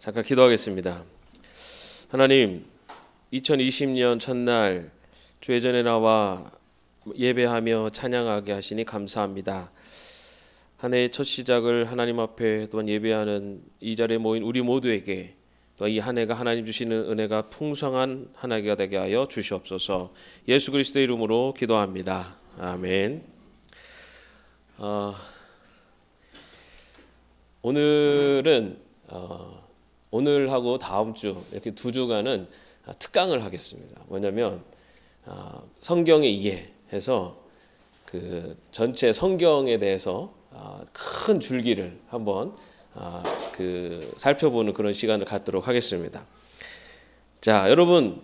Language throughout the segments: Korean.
잠깐 기도하겠습니다. 하나님, 2020년 첫날 주의 전에 나와 예배하며 찬양하게 하시니 감사합니다. 한 해의 첫 시작을 하나님 앞에 또한 예배하는 이 자리에 모인 우리 모두에게 또 이 한 해가 하나님 주시는 은혜가 풍성한 한 해가 되게 하여 주시옵소서. 예수 그리스도의 이름으로 기도합니다. 아멘. 오늘은 오늘하고 다음 주 이렇게 두 주간은 특강을 하겠습니다. 뭐냐면 성경의 이해해서 그 전체 성경에 대해서 큰 줄기를 한번 살펴보는 그런 시간을 갖도록 하겠습니다. 자, 여러분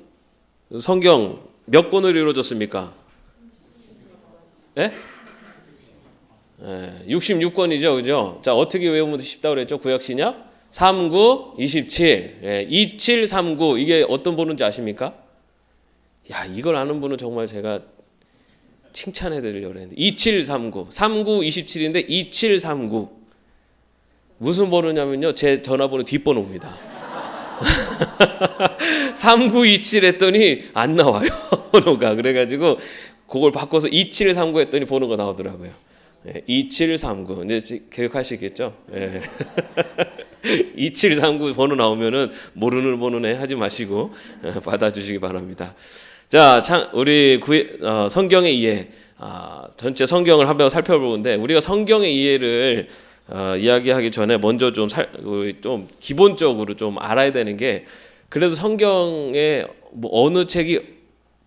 성경 몇 권으로 이루어졌습니까? 예? 66권이죠, 그죠? 자, 어떻게 외우면 쉽다고 그랬죠? 구약 신약 39, 27, 27, 39 이게 어떤 번호인지 아십니까? 야, 이걸 아는 분은 정말 제가 칭찬해 드리려고 했는데 2739, 39, 27인데 2739 무슨 번호냐면요, 제 전화번호 뒷번호입니다. 3927 했더니 안 나와요, 번호가. 그래가지고 그걸 바꿔서 2739 했더니 번호가 나오더라고요. 2739 이제 기억하시겠죠? 2739 번호 나오면은 모르는 번호네 하지 마시고 받아주시기 바랍니다. 자, 우리 성경의 이해, 전체 성경을 한번 살펴보는데 우리가 성경의 이해를 이야기하기 전에 먼저 좀 기본적으로 좀 알아야 되는 게, 그래도 성경에 뭐 어느 책이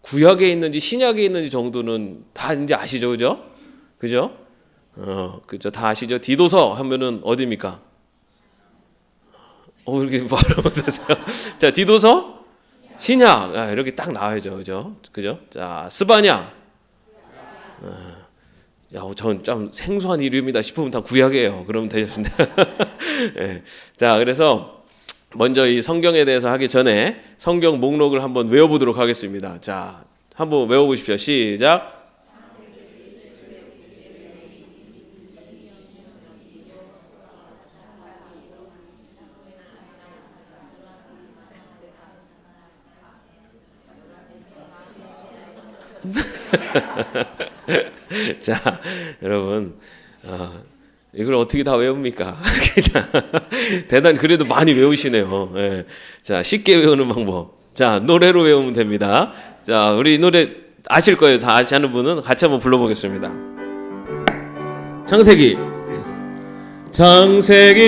구약에 있는지 신약에 있는지 정도는 다 이제 아시죠, 그죠? 그죠? 그죠? 다 아시죠? 디도서 하면은 어디입니까? 이렇게 바로 못하세요. 자, 디도서, 신약, 이렇게 딱 나와야죠, 그죠? 그죠? 자, 스바냐, 전 좀 생소한 이름이다 싶으면 다 구약이에요. 그러면 되겠습니다. 네. 자, 그래서 먼저 이 성경에 대해서 하기 전에 성경 목록을 한번 외워보도록 하겠습니다. 자, 한번 외워보십시오. 시작. 자, 여러분, 이걸 어떻게 다 외웁니까? 대단 그래도 많이 외우시네요. 예. 자, 쉽게 외우는 방법. 자, 노래로 외우면 됩니다. 자, 우리 노래 아실 거예요. 다 아시는 분은 같이 한번 불러보겠습니다. 창세기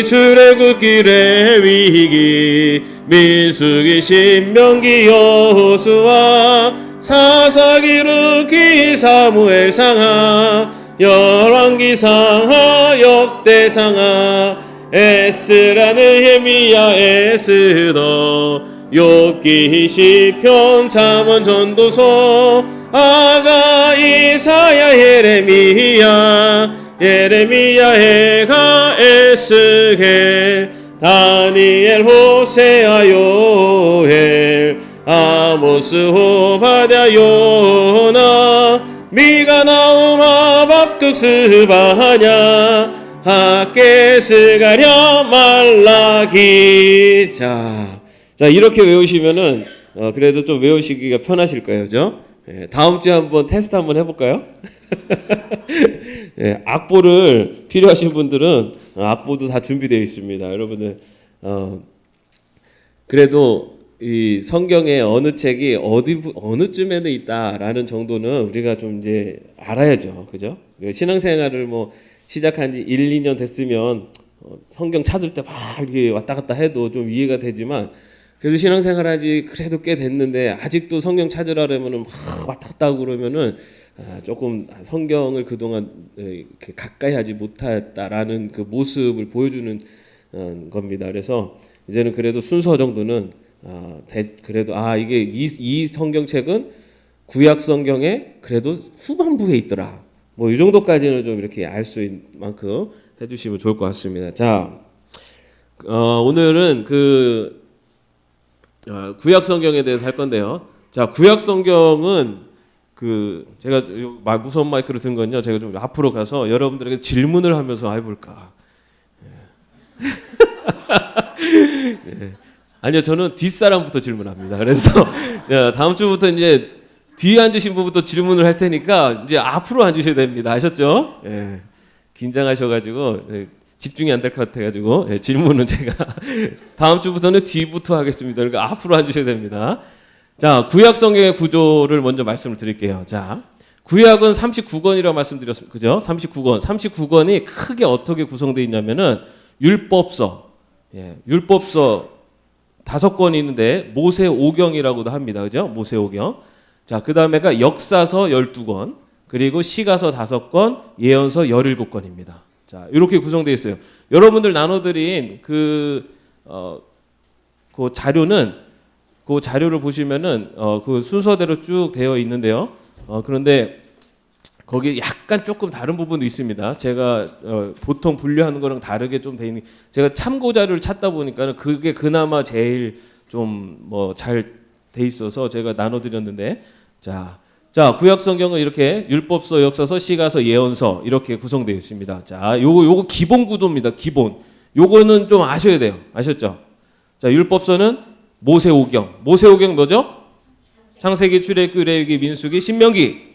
출애굽기 레위기 민수기 신명기 여호수아 사사기 르기 사무엘 상하 열왕기 상하 역대 상하 에스라 느헤미야 에스더 욥기 시편 잠언 전도서 아가 이사야 예레미야 해가 에스겔 다니엘 호세아 요엘 아모스 호바댜 요나 미가 나움 하박국 스바냐 학개 스가랴 말라기. 자, 이렇게 외우시면은 그래도 좀 외우시기가 편하실 거예요, 그죠? 다음 주에 한번 테스트 한번 해볼까요? 악보를 필요하신 분들은 악보도 다 준비되어 있습니다. 여러분들 그래도 이 성경에 어느 책이 어느쯤에는 있다라는 정도는 우리가 좀 이제 알아야죠, 그죠? 신앙생활을 뭐 시작한 지 1, 2년 됐으면 성경 찾을 때 막 이렇게 왔다 갔다 해도 좀 이해가 되지만, 그래도 신앙생활 지 그래도 꽤 됐는데 아직도 성경 찾으라면은 막 왔다 갔다 하고 그러면은 조금 성경을 그동안 이렇게 가까이 하지 못했다라는 그 모습을 보여주는 겁니다. 그래서 이제는 그래도 순서 정도는 그래도 이게 이 성경책은 구약 성경에 그래도 후반부에 있더라, 뭐 이 정도까지는 좀 이렇게 알 수 있는 만큼 해주시면 좋을 것 같습니다. 자, 오늘은 구약 성경에 대해서 할 건데요. 자, 구약 성경은 제가 무선 마이크를 든 건요, 제가 좀 앞으로 가서 여러분들에게 질문을 하면서 해볼까. 예. 아니요, 저는 뒷사람부터 질문합니다. 그래서 다음 주부터 이제 뒤에 앉으신 분부터 질문을 할 테니까 이제 앞으로 앉으셔야 됩니다. 아셨죠? 예. 긴장하셔가지고 집중이 안 될 것 같아가지고 질문은 제가 다음 주부터는 뒤부터 하겠습니다. 그러니까 앞으로 앉으셔야 됩니다. 자, 구약 성경의 구조를 먼저 말씀을 드릴게요. 자, 구약은 39권이라고 말씀드렸습니다. 그죠? 39권. 39권이 크게 어떻게 구성되어 있냐면은 율법서, 율법서 5권이 있는데 모세오경이라고도 합니다. 그죠? 모세오경. 자, 그 다음에가 역사서 12권, 그리고 시가서 5권, 예언서 17권입니다. 자, 이렇게 구성되어 있어요. 여러분들 나눠드린 그 자료는 그 자료를 보시면은 그 순서대로 쭉 되어 있는데요. 그런데 거기 약간 조금 다른 부분도 있습니다. 제가 보통 분류하는 거랑 다르게 좀 돼 있는, 제가 참고 자료를 찾다 보니까 그게 그나마 제일 좀 뭐 잘 돼 있어서 제가 나눠드렸는데, 자, 구약 성경은 이렇게 율법서, 역사서, 시가서, 예언서 이렇게 구성되어 있습니다. 자, 요거 기본 구도입니다. 기본. 요거는 좀 아셔야 돼요. 아셨죠? 자, 율법서는 모세오경. 모세오경 뭐죠? 창세기, 출애굽기, 레위기, 민수기, 신명기.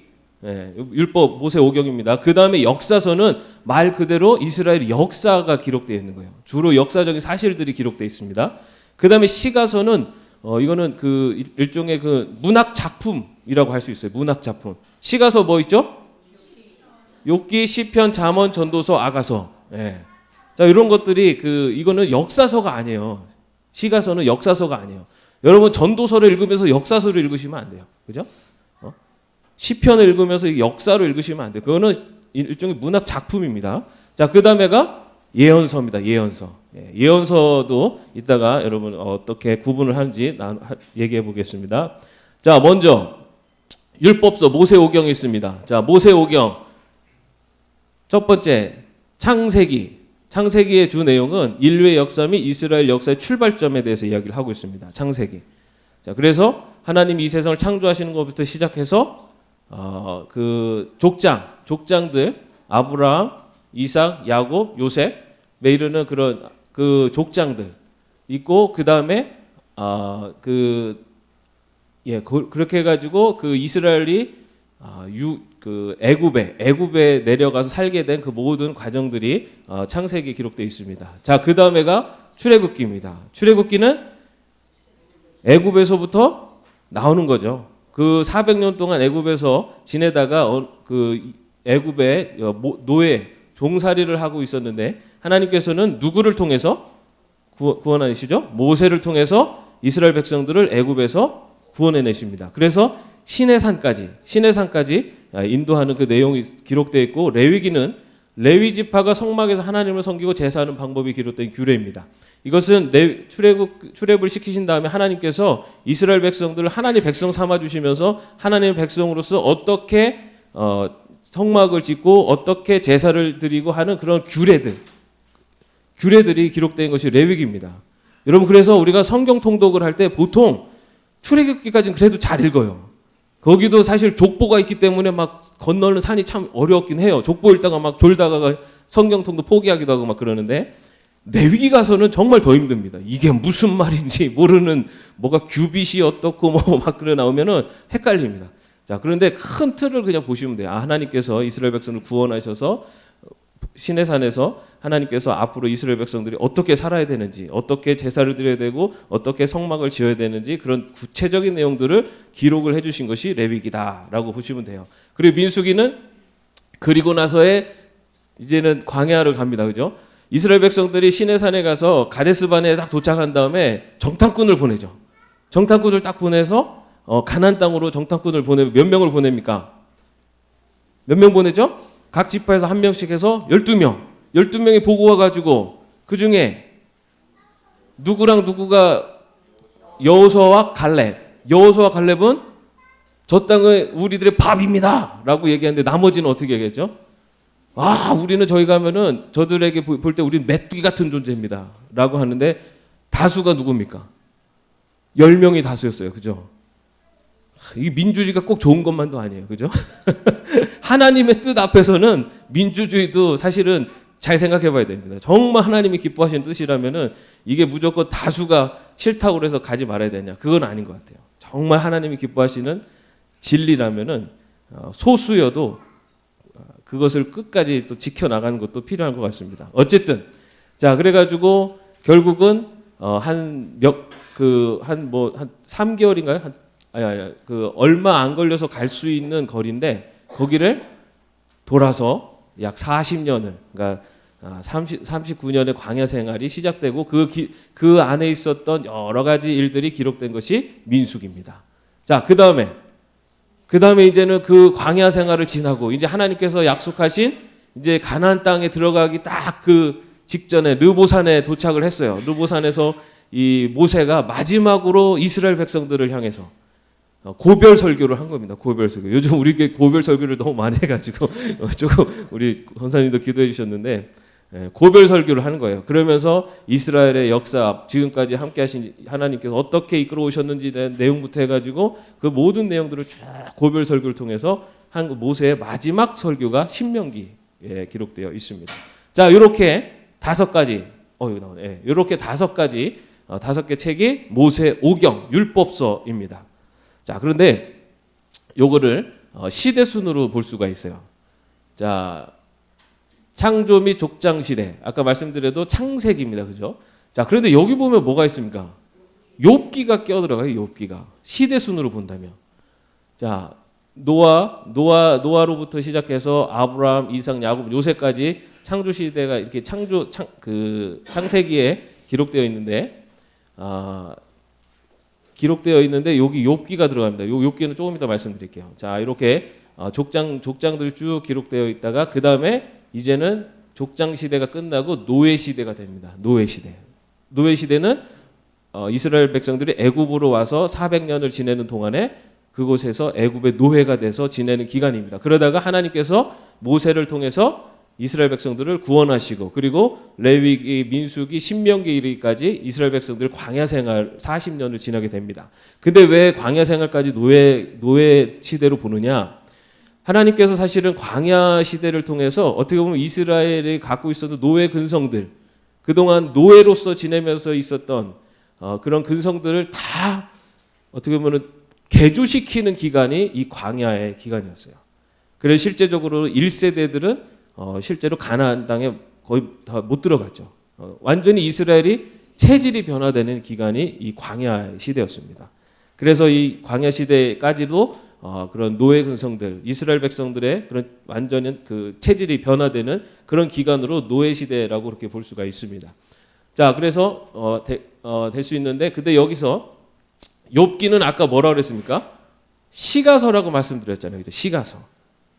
율법 모세오경입니다. 그 다음에 역사서는 말 그대로 이스라엘의 역사가 기록되어 있는 거예요. 주로 역사적인 사실들이 기록되어 있습니다. 그 다음에 시가서는 이거는 그 일종의 그 문학 작품이라고 할 수 있어요. 문학 작품. 시가서 뭐 있죠? 욥기, 시편, 잠언, 전도서, 아가서. 자, 이런 것들이 이거는 역사서가 아니에요. 시가서는 역사서가 아니에요. 여러분 전도서를 읽으면서 역사서를 읽으시면 안 돼요. 그죠? 시편을 읽으면서 역사를 읽으시면 안 돼요. 그거는 일종의 문학 작품입니다. 자, 그 다음에가 예언서입니다. 예언서. 예언서도 이따가 여러분 어떻게 구분을 하는지 얘기해 보겠습니다. 자, 먼저 율법서 모세오경이 있습니다. 자, 모세오경 첫 번째 창세기. 창세기의 주 내용은 인류의 역사 및 이스라엘 역사의 출발점에 대해서 이야기를 하고 있습니다. 창세기. 자, 그래서 하나님이 이 세상을 창조하시는 것부터 시작해서 그 족장들 아브라함, 이삭, 야곱, 요셉 에 이르는 그런 그 족장들 있고, 그 다음에 그렇게 해가지고 그 이스라엘이 그 애굽에 내려가서 살게 된 그 모든 과정들이 창세기에 기록되어 있습니다. 자, 그 다음에가 출애굽기입니다. 출애굽기는 애굽에서부터 나오는 거죠. 그 400년 동안 애굽에서 지내다가 그 애굽의 노예 종살이를 하고 있었는데 하나님께서는 누구를 통해서 구원하시죠? 모세를 통해서 이스라엘 백성들을 애굽에서 구원해내십니다. 그래서 시내산까지 인도하는 그 내용이 기록되어 있고, 레위기는 레위 지파가 성막에서 하나님을 섬기고 제사하는 방법이 기록된 규례입니다. 이것은 출애굽을 시키신 다음에 하나님께서 이스라엘 백성들을 하나님 백성 삼아 주시면서 하나님의 백성으로서 어떻게 성막을 짓고 어떻게 제사를 드리고 하는 그런 규례들이 기록된 것이 레위기입니다. 여러분, 그래서 우리가 성경 통독을 할 때 보통 출애굽기까지는 그래도 잘 읽어요. 거기도 사실 족보가 있기 때문에 막 건너는 산이 참 어렵긴 해요. 족보 읽다가 막 졸다가 성경 통독 포기하기도 하고 막 그러는데, 레위기 가서는 정말 더 힘듭니다. 이게 무슨 말인지 모르는, 뭐가 규빗이 어떻고 뭐 막 그래 나오면은 헷갈립니다. 자, 그런데 큰 틀을 그냥 보시면 돼요. 하나님께서 이스라엘 백성을 구원하셔서 시내산에서 하나님께서 앞으로 이스라엘 백성들이 어떻게 살아야 되는지, 어떻게 제사를 드려야 되고 어떻게 성막을 지어야 되는지 그런 구체적인 내용들을 기록을 해주신 것이 레위기다라고 보시면 돼요. 그리고 민수기는 그리고 나서의 이제는 광야를 갑니다. 그죠? 이스라엘 백성들이 시내산에 가서 가데스반에 딱 도착한 다음에 정탐꾼을 보내죠. 정탐꾼을 딱 보내서 가나안 땅으로 정탐꾼을 몇 명을 보냅니까? 몇 명 보내죠? 각 지파에서 한 명씩 해서 12명이 보고 와가지고 그 중에 누구랑 누구가 여호수아와 갈렙은 저 땅은 우리들의 밥입니다 라고 얘기하는데 나머지는 어떻게 얘기했죠? 우리는 저희 가면은 저들에게 볼 때 우리는 메뚜기 같은 존재입니다 라고 하는데, 다수가 누굽니까? 10명이 다수였어요. 그죠? 이 민주주의가 꼭 좋은 것만도 아니에요. 그죠? 하나님의 뜻 앞에서는 민주주의도 사실은 잘 생각해 봐야 됩니다. 정말 하나님이 기뻐하시는 뜻이라면은 이게 무조건 다수가 싫다고 해서 가지 말아야 되냐? 그건 아닌 것 같아요. 정말 하나님이 기뻐하시는 진리라면은 소수여도 그것을 끝까지 또 지켜나가는 것도 필요한 것 같습니다. 어쨌든 자 그래가지고 결국은 한 3개월인가요? 그 얼마 안 걸려서 갈 수 있는 거리인데 거기를 돌아서 약 40년을 그러니까 39년의 광야 생활이 시작되고 그 안에 있었던 여러 가지 일들이 기록된 것이 민수기입니다. 자, 그다음에 이제는 그 광야 생활을 지나고 이제 하나님께서 약속하신 이제 가나안 땅에 들어가기 딱 그 직전에 르보산에 도착을 했어요. 르보산에서 이 모세가 마지막으로 이스라엘 백성들을 향해서 고별 설교를 한 겁니다. 고별 설교. 요즘 우리 교회 고별 설교를 너무 많이 해가지고 조금 우리 권사님도 기도해 주셨는데 고별 설교를 하는 거예요. 그러면서 이스라엘의 역사, 지금까지 함께하신 하나님께서 어떻게 이끌어 오셨는지 대한 내용부터 해가지고 그 모든 내용들을 쭉 고별 설교를 통해서 한 모세의 마지막 설교가 신명기에 기록되어 있습니다. 자, 이렇게 5가지, 여기 나오네. 이렇게 5가지, 5개 책이 모세 오경 율법서입니다. 자, 그런데 요거를 시대 순으로 볼 수가 있어요. 자, 창조 및 족장 시대. 아까 말씀드려도 창세기입니다. 그죠? 자, 그런데 여기 보면 뭐가 있습니까? 욥기가 껴들어가요. 욥기가. 시대 순으로 본다면. 자, 노아로부터 시작해서 아브라함, 이삭, 야곱, 요새까지 창조 시대가 이렇게 창세기에 기록되어 있는데 여기 욥기가 들어갑니다. 요 욥기는 조금 이따 말씀드릴게요. 자, 이렇게 족장들이 쭉 기록되어 있다가 그 다음에 이제는 족장 시대가 끝나고 노예 시대가 됩니다. 노예 시대. 노예 시대는 이스라엘 백성들이 애굽으로 와서 400년을 지내는 동안에 그곳에서 애굽의 노예가 돼서 지내는 기간입니다. 그러다가 하나님께서 모세를 통해서 이스라엘 백성들을 구원하시고 그리고 레위기, 민수기, 신명기 이르기까지 이스라엘 백성들 광야 생활 40년을 지나게 됩니다. 근데 왜 광야 생활까지 노예 시대로 보느냐? 하나님께서 사실은 광야 시대를 통해서 어떻게 보면 이스라엘이 갖고 있었던 노예 근성들, 그동안 노예로서 지내면서 있었던 그런 근성들을 다 어떻게 보면 개조시키는 기간이 이 광야의 기간이었어요. 그래서 실제적으로 1세대들은 실제로 가나안 땅에 거의 다 못 들어갔죠. 완전히 이스라엘이 체질이 변화되는 기간이 이 광야 시대였습니다. 그래서 이 광야 시대까지도 그런 노예 근성들, 이스라엘 백성들의 그런 완전히 그 체질이 변화되는 그런 기간으로 노예 시대라고 그렇게 볼 수가 있습니다. 자, 그래서 될 수 있는데, 근데 여기서 욥기는 아까 뭐라 그랬습니까? 시가서라고 말씀드렸잖아요. 그죠? 시가서,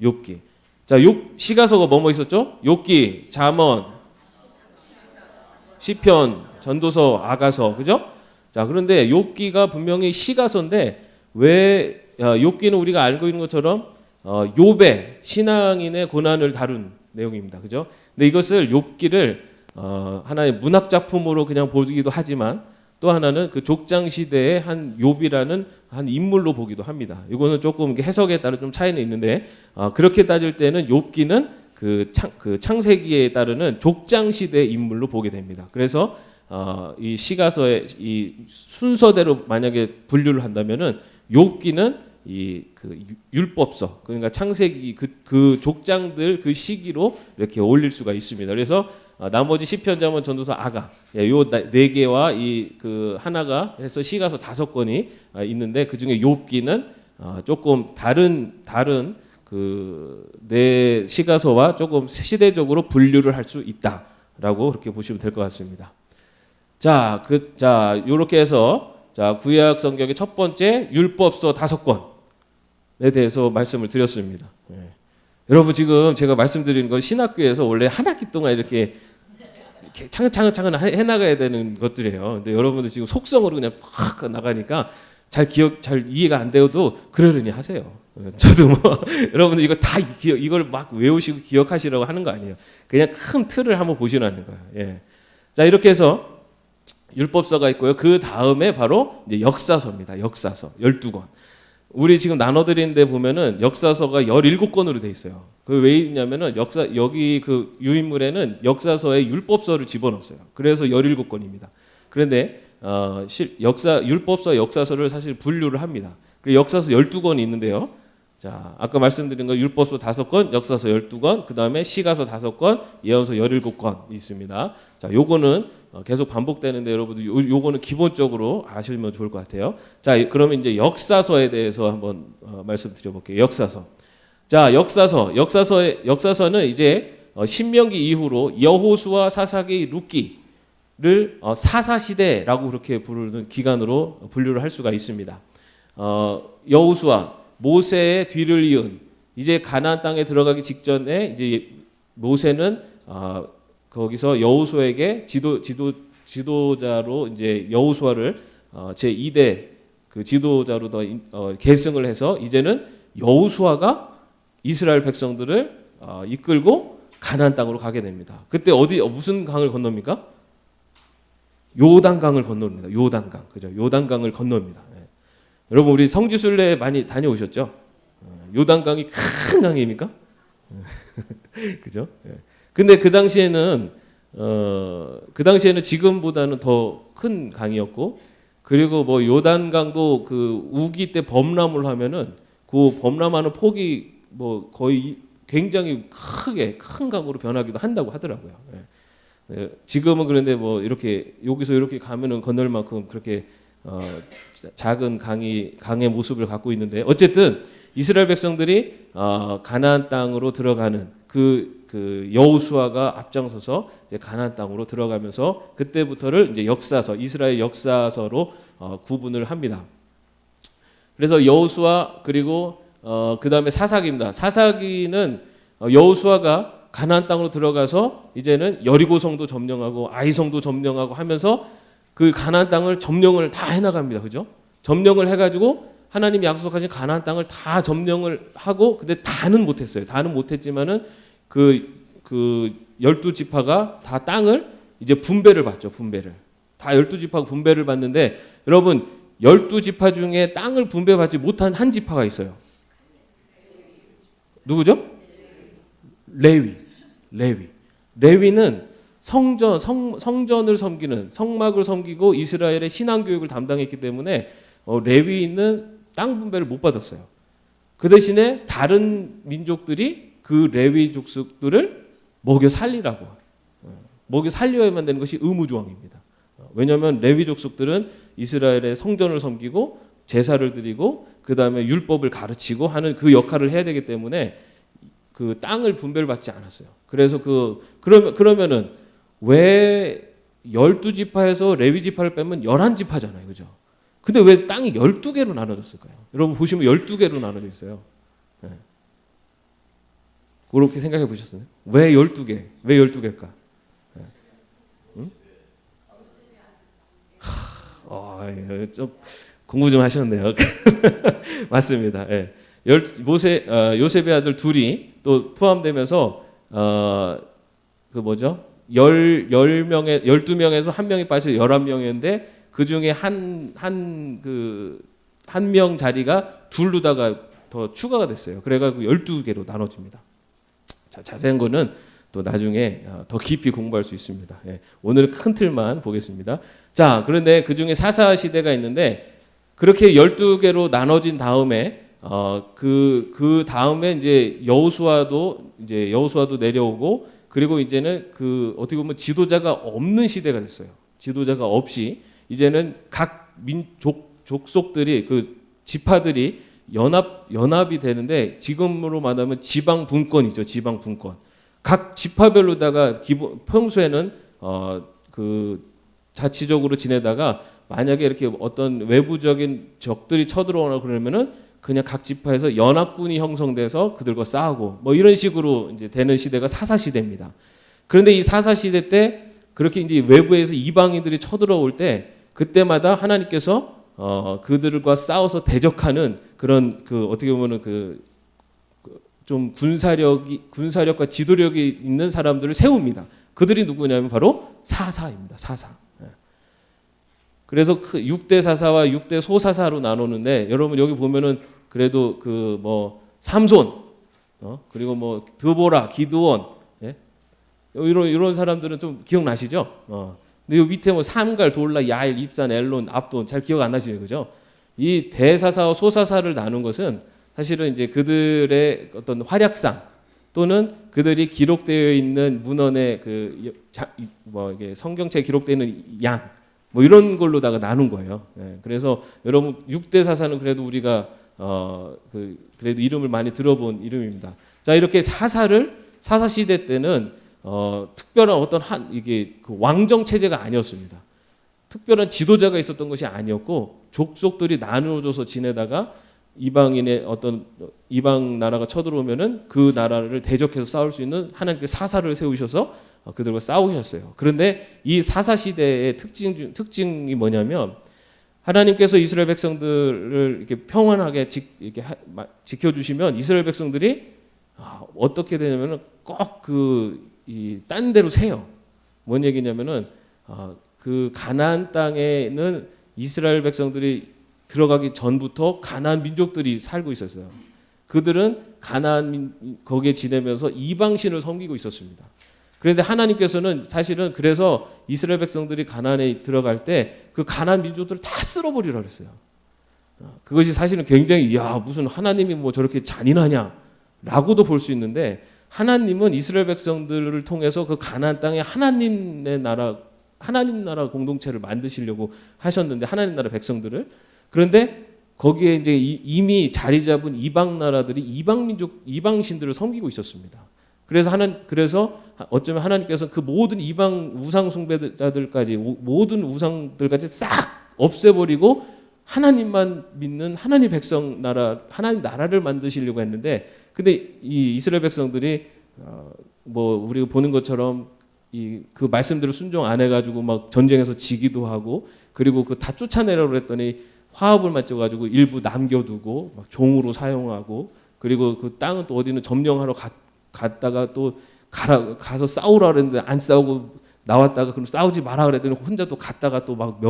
욥기. 자, 시가서가 뭐뭐 있었죠? 욥기, 잠언, 시편, 전도서, 아가서, 그죠? 자, 그런데 욥기가 분명히 시가서인데 왜 욥기는 우리가 알고 있는 것처럼 욥의 신앙인의 고난을 다룬 내용입니다. 그죠? 근데 이것을 욥기를 하나의 문학 작품으로 그냥 보기도 하지만 또 하나는 그 족장 시대의 한 욥이라는 한 인물로 보기도 합니다. 이거는 조금 해석에 따라 좀 차이는 있는데 그렇게 따질 때는 욥기는 그 창세기에 따르는 족장 시대의 인물로 보게 됩니다. 그래서 이 시가서의 이 순서대로 만약에 분류를 한다면은 욥기는 그 율법서, 그러니까 창세기 그 족장들 그 시기로 이렇게 올릴 수가 있습니다. 그래서 나머지 시편, 잠언, 전도서, 아가, 요 4개와 이 그 하나가 해서 시가서 5권이 있는데 그 중에 욥기는 조금 다른 그 네 시가서와 조금 시대적으로 분류를 할 수 있다라고 그렇게 보시면 될 것 같습니다. 자, 요렇게 해서 구약 성경의 첫 번째 율법서 5권에 대해서 말씀을 드렸습니다. 여러분 지금 제가 말씀드리는 건 신학교에서 원래 한 학기 동안 이렇게 차근차근 해나가야 되는 것들이에요. 근데 여러분들 지금 속성으로 그냥 확 나가니까 잘 이해가 안 되어도 그러려니 하세요. 저도 여러분들 이걸 막 외우시고 기억하시라고 하는 거 아니에요. 그냥 큰 틀을 한번 보시라는 거예요. 예. 자, 이렇게 해서 율법서가 있고요. 그 다음에 바로 이제 역사서입니다. 역사서 12권. 우리 지금 나눠드리는데 보면은 역사서가 17권으로 돼 있어요. 그 왜 있냐면은 여기 그 유인물에는 역사서에 율법서를 집어넣었어요. 그래서 17권입니다. 그런데 율법서 역사서를 사실 분류를 합니다. 역사서 12권이 있는데요. 자, 아까 말씀드린 거 율법서 5권, 역사서 12권, 그다음에 시가서 5권, 예언서 17권 있습니다. 자, 요거는 계속 반복되는데 여러분들 요거는 기본적으로 아시면 좋을 것 같아요. 자, 그러면 이제 역사서에 대해서 한번 말씀드려 볼게요. 역사서. 자, 역사서는 이제 신명기 이후로 여호수아, 사사기, 룻기를 사사 시대라고 그렇게 부르는 기간으로 분류를 할 수가 있습니다. 여호수아 모세의 뒤를 이은 이제 가나안 땅에 들어가기 직전에 이제 모세는 거기서 여호수아에게 지도자로 이제 여호수아를 제 2대 그 지도자로 계승을 해서 이제는 여호수아가 이스라엘 백성들을 이끌고 가나안 땅으로 가게 됩니다. 그때 무슨 강을 건넙니까? 요단강을 건넙니다. 요단강. 그죠? 요단강을 건넙니다. 여러분 우리 성지순례 많이 다녀오셨죠? 요단강이 큰 강입니까? 그죠? 근데 그 당시에는 지금보다는 더 큰 강이었고, 그리고 뭐 요단강도 그 우기 때 범람을 하면은 그 범람하는 폭이 뭐 거의 굉장히 크게 큰 강으로 변하기도 한다고 하더라고요. 지금은 그런데 뭐 이렇게 여기서 이렇게 가면은 건널 만큼 그렇게 작은 강의 모습을 갖고 있는데, 어쨌든 이스라엘 백성들이 가나안 땅으로 들어가는 그 여호수아가 앞장서서 이제 가나안 땅으로 들어가면서 그때부터를 이제 이스라엘 역사서로 구분을 합니다. 그래서 여호수아 그리고 그 다음에 사사기입니다. 사사기는 여호수아가 가나안 땅으로 들어가서 이제는 여리고성도 점령하고 아이성도 점령하고 하면서 그 가나안 땅을 점령을 다 해나갑니다. 그죠? 점령을 해가지고 하나님이 약속하신 가나안 땅을 다 점령을 하고, 근데 다는 못했어요. 다는 못했지만은 그 12지파가 다 땅을 이제 분배를 받죠. 다 12지파가 분배를 받는데, 여러분 12지파 중에 땅을 분배받지 못한 한 지파가 있어요. 누구죠? 레위는 성전을 섬기는, 성막을 섬기고 이스라엘의 신앙 교육을 담당했기 때문에 레위인은 땅 분배를 못 받았어요. 그 대신에 다른 민족들이 그 레위 족속들을 먹여 살려야만 되는 것이 의무조항입니다. 왜냐하면 레위 족속들은 이스라엘의 성전을 섬기고 제사를 드리고 그 다음에 율법을 가르치고 하는 그 역할을 해야 되기 때문에 그 땅을 분배를 받지 않았어요. 그래서 그러면은 왜 12지파에서 레위 지파를 빼면 11지파잖아요. 그죠? 근데 왜 땅이 12개로 나눠졌을까요? 여러분 보시면 12개로 나눠져 있어요. 네. 그렇게 생각해 보셨어요? 왜 12개? 왜 12개일까? 네. 응? 좀 공부 좀 하셨네요. 맞습니다. 네. 요셉의 아들 둘이 또 포함되면서 12명에서 한 명이 빠져 11명이었는데 그 중에 한 명 자리가 둘로다가 더 추가가 됐어요. 그래가지고 12개로 나눠집니다. 자, 자세한 거는 또 나중에 더 깊이 공부할 수 있습니다. 오늘 큰 틀만 보겠습니다. 자, 그런데 그 중에 사사 시대가 있는데, 그렇게 12개로 나눠진 다음에 그 다음에 이제 여호수아도 내려오고, 그리고 이제는 그 어떻게 보면 지도자가 없는 시대가 됐어요. 지도자가 없이 이제는 각 족속들이 그 지파들이 연합이 되는데, 지금으로 말하면 지방 분권이죠. 지방 분권. 각 지파별로다가 평소에는 그 자치적으로 지내다가 만약에 이렇게 어떤 외부적인 적들이 쳐들어오거나 그러면은 그냥 각 지파에서 연합군이 형성돼서 그들과 싸우고 뭐 이런 식으로 이제 되는 시대가 사사 시대입니다. 그런데 이 사사 시대 때 그렇게 이제 외부에서 이방인들이 쳐들어올 때 그때마다 하나님께서 그들과 싸워서 대적하는 그런 그 어떻게 보면은 좀 군사력과 지도력이 있는 사람들을 세웁니다. 그들이 누구냐면 바로 사사입니다. 사사. 그래서 6대 사사와 6대 소사사로 나누는데, 여러분 여기 보면은 그래도 그 뭐 삼손, 그리고 뭐 드보라, 기드온, 예? 이런 사람들은 좀 기억나시죠? 근데 요 밑에 뭐 삼갈, 돌라, 야일, 입산, 엘론, 압돈 잘 기억 안 나시죠, 그죠? 이 대사사와 소사사를 나눈 것은 사실은 이제 그들의 어떤 활약상 또는 그들이 기록되어 있는 문헌의 뭐 이게 성경책에 기록되어 있는 양, 뭐 이런 걸로다가 나눈 거예요. 예, 그래서 여러분 6대 사사는 그래도 우리가 그래도 이름을 많이 들어본 이름입니다. 자, 이렇게 사사 시대 때는 특별한 어떤 이게 그 왕정 체제가 아니었습니다. 특별한 지도자가 있었던 것이 아니었고 족속들이 나누어져서 지내다가 이방인의 어떤 이방 나라가 쳐들어오면은 그 나라를 대적해서 싸울 수 있는 하나님께서 사사를 세우셔서 그들과 싸우셨어요. 그런데 이 사사 시대의 특징이 뭐냐면 하나님께서 이스라엘 백성들을 이렇게 평안하게 이렇게 지켜주시면 이스라엘 백성들이 어떻게 되냐면은 꼭 딴 데로 새요. 뭔 얘기냐면은 그 가나안 땅에는 이스라엘 백성들이 들어가기 전부터 가나안 민족들이 살고 있었어요. 그들은 거기에 지내면서 이방신을 섬기고 있었습니다. 그런데 하나님께서는 사실은 그래서 이스라엘 백성들이 가나안에 들어갈 때 그 가나안 민족들을 다 쓸어버리라 그랬어요. 그것이 사실은 굉장히 무슨 하나님이 뭐 저렇게 잔인하냐라고도 볼 수 있는데 하나님은 이스라엘 백성들을 통해서 그 가나안 땅에 하나님 나라 공동체를 만드시려고 하셨는데 하나님 나라 백성들을 그런데 거기에 이제 이미 자리 잡은 이방 나라들이 이방신들을 섬기고 있었습니다. 그래서 어쩌면 하나님께서 그 모든 이방 우상 숭배자들까지 모든 우상들까지 싹 없애버리고 하나님만 믿는 하나님 백성 나라 하나님 나라를 만드시려고 했는데 근데 이 이스라엘 백성들이 뭐 우리가 보는 것처럼 그 말씀대로 순종 안 해가지고 막 전쟁에서 지기도 하고 그리고 그 다 쫓아내려고 했더니 화합을 맺어가지고 일부 남겨두고 막 종으로 사용하고 그리고 그 땅은 또 어디는 점령하러 갔다가 또 가서 싸우라 그랬는데 안 싸우고 나왔다가 그럼 싸우지 마라 그랬더니 혼자 또 갔다가 또 막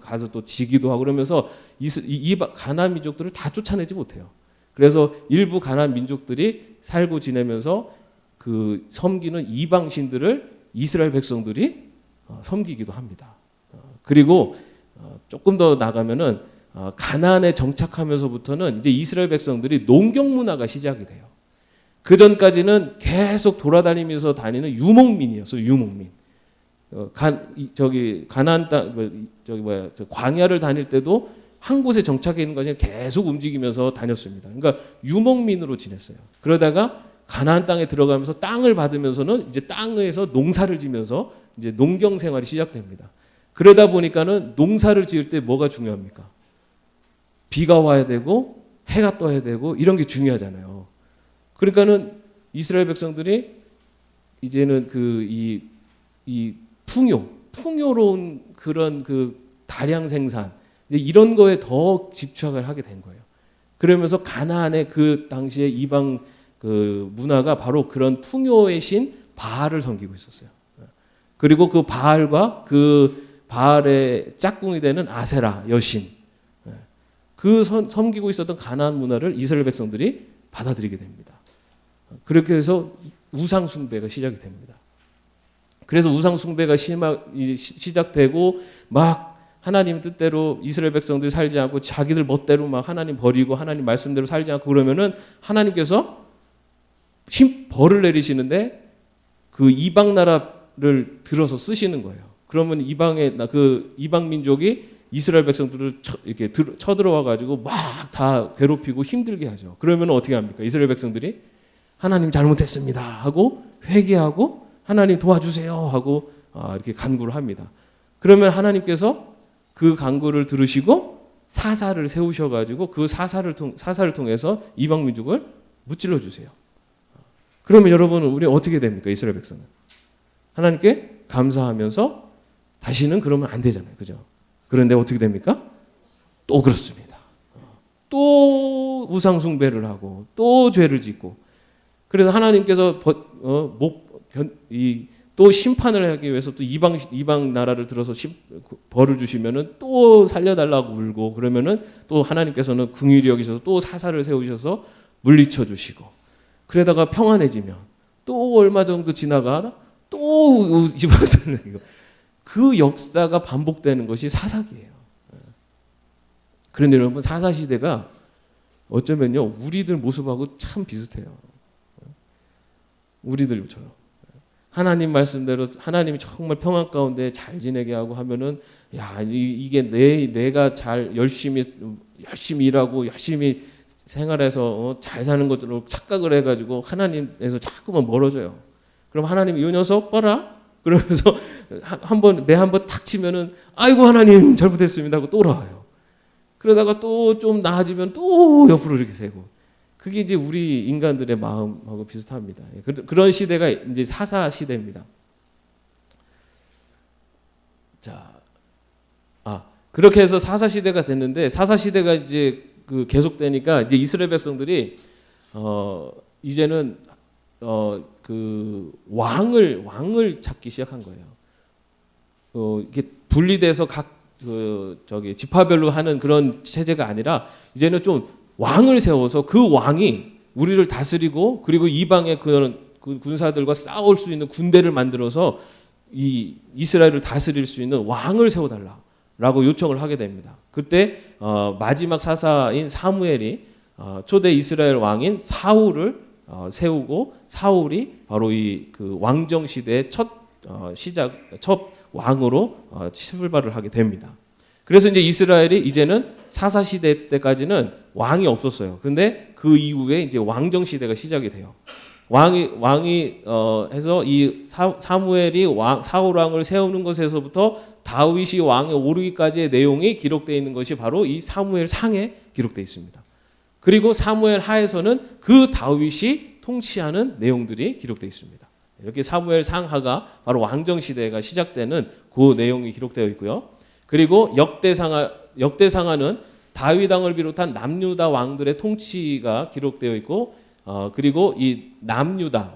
가서 또 지기도 하고 그러면서 이 가나안 민족들을 다 쫓아내지 못해요. 그래서 일부 가나안 민족들이 살고 지내면서 그 섬기는 이방신들을 이스라엘 백성들이 섬기기도 합니다. 그리고 조금 더 나가면은 가나안에 정착하면서부터는 이제 이스라엘 백성들이 농경 문화가 시작이 돼요. 그 전까지는 계속 돌아다니면서 다니는 유목민이었어요. 유목민. 가나안 땅 광야를 다닐 때도 한 곳에 정착해 있는 것이 계속 움직이면서 다녔습니다. 그러니까 유목민으로 지냈어요. 그러다가 가나안 땅에 들어가면서 땅을 받으면서는 이제 땅에서 농사를 지면서 이제 농경 생활이 시작됩니다. 그러다 보니까는 농사를 지을 때 뭐가 중요합니까? 비가 와야 되고 해가 떠야 되고 이런 게 중요하잖아요. 그러니까는 이스라엘 백성들이 이제는 이 풍요로운 그런 그 다량 생산 이런 거에 더 집착을 하게 된 거예요. 그러면서 가나안의 그 당시에 이방 그 문화가 바로 그런 풍요의 신 바알을 섬기고 있었어요. 그리고 그 바알과 그 바알의 짝꿍이 되는 아세라 여신 섬기고 있었던 가나안 문화를 이스라엘 백성들이 받아들이게 됩니다. 그렇게 해서 우상 숭배가 시작이 됩니다. 그래서 우상 숭배가 시작되고 막 하나님 뜻대로 이스라엘 백성들이 살지 않고 자기들 멋대로 막 하나님 버리고 하나님 말씀대로 살지 않고 그러면은 하나님께서 벌을 내리시는데 그 이방 나라를 들어서 쓰시는 거예요. 그러면 이방 민족이 이스라엘 백성들을 이렇게 쳐들어와 가지고 막 다 괴롭히고 힘들게 하죠. 그러면 어떻게 합니까? 이스라엘 백성들이 하나님 잘못했습니다 하고 회개하고 하나님 도와주세요 하고 이렇게 간구를 합니다. 그러면 하나님께서 그 간구를 들으시고 사사를 세우셔가지고 그 사사를 통해서 이방 민족을 무찔러 주세요. 그러면 여러분 우리 어떻게 됩니까? 이스라엘 백성은 하나님께 감사하면서 다시는 그러면 안 되잖아요, 그죠? 그런데 어떻게 됩니까? 또 그렇습니다. 또 우상 숭배를 하고 또 죄를 짓고 그래서 하나님께서 이 또 심판을 하기 위해서 또 이방 나라를 들어서 벌을 주시면은 또 살려달라고 울고, 그러면은 또 하나님께서는 긍휼히 여기셔서 또 사사를 세우셔서 물리쳐 주시고, 그러다가 평안해지면 또 얼마 정도 지나가 또 이방선을 그 역사가 반복되는 것이 사사기예요. 그런데 여러분, 사사 시대가 어쩌면요 우리들 모습하고 참 비슷해요. 우리들처럼 하나님 말씀대로 하나님이 정말 평안 가운데 잘 지내게 하고 하면은, 야, 이게 내가 잘 열심히 일하고 열심히 생활해서 잘 사는 것으로 착각을 해가지고 하나님에서 자꾸만 멀어져요. 그럼 하나님이 이 녀석 봐라 그러면서 매 한 번 탁 치면은, 아이고 하나님 잘못했습니다 하고 또 돌아와요. 그러다가 또 좀 나아지면 또 옆으로 이렇게 세고, 그게 이제 우리 인간들의 마음하고 비슷합니다. 그런 시대가 이제 사사 시대입니다. 자, 그렇게 해서 사사 시대가 됐는데, 사사 시대가 이제 계속되니까 이제 이스라엘 백성들이 이제는 그 왕을 찾기 시작한 거예요. 이게 분리돼서 각 지파별로 하는 그런 체제가 아니라, 이제는 좀 왕을 세워서 그 왕이 우리를 다스리고, 그리고 이방의 그 군사들과 싸울 수 있는 군대를 만들어서 이 이스라엘을 다스릴 수 있는 왕을 세워달라라고 요청을 하게 됩니다. 그때 마지막 사사인 사무엘이 초대 이스라엘 왕인 사울을 세우고, 사울이 바로 그 왕정 시대의 첫 왕으로 출발을 하게 됩니다. 그래서 이제 이스라엘이 이제는 사사 시대 때까지는 왕이 없었어요. 근데 그 이후에 이제 왕정 시대가 시작이 돼요. 왕이 해서 이 사무엘이 사울 왕을 세우는 것에서부터 다윗이 왕에 오르기까지의 내용이 기록되어 있는 것이 바로 이 사무엘 상에 기록되어 있습니다. 그리고 사무엘 하에서는 그 다윗이 통치하는 내용들이 기록되어 있습니다. 이렇게 사무엘 상하가 바로 왕정 시대가 시작되는 그 내용이 기록되어 있고요. 그리고 역대상하는 다윗 왕을 비롯한 남유다 왕들의 통치가 기록되어 있고, 그리고 이 남유다는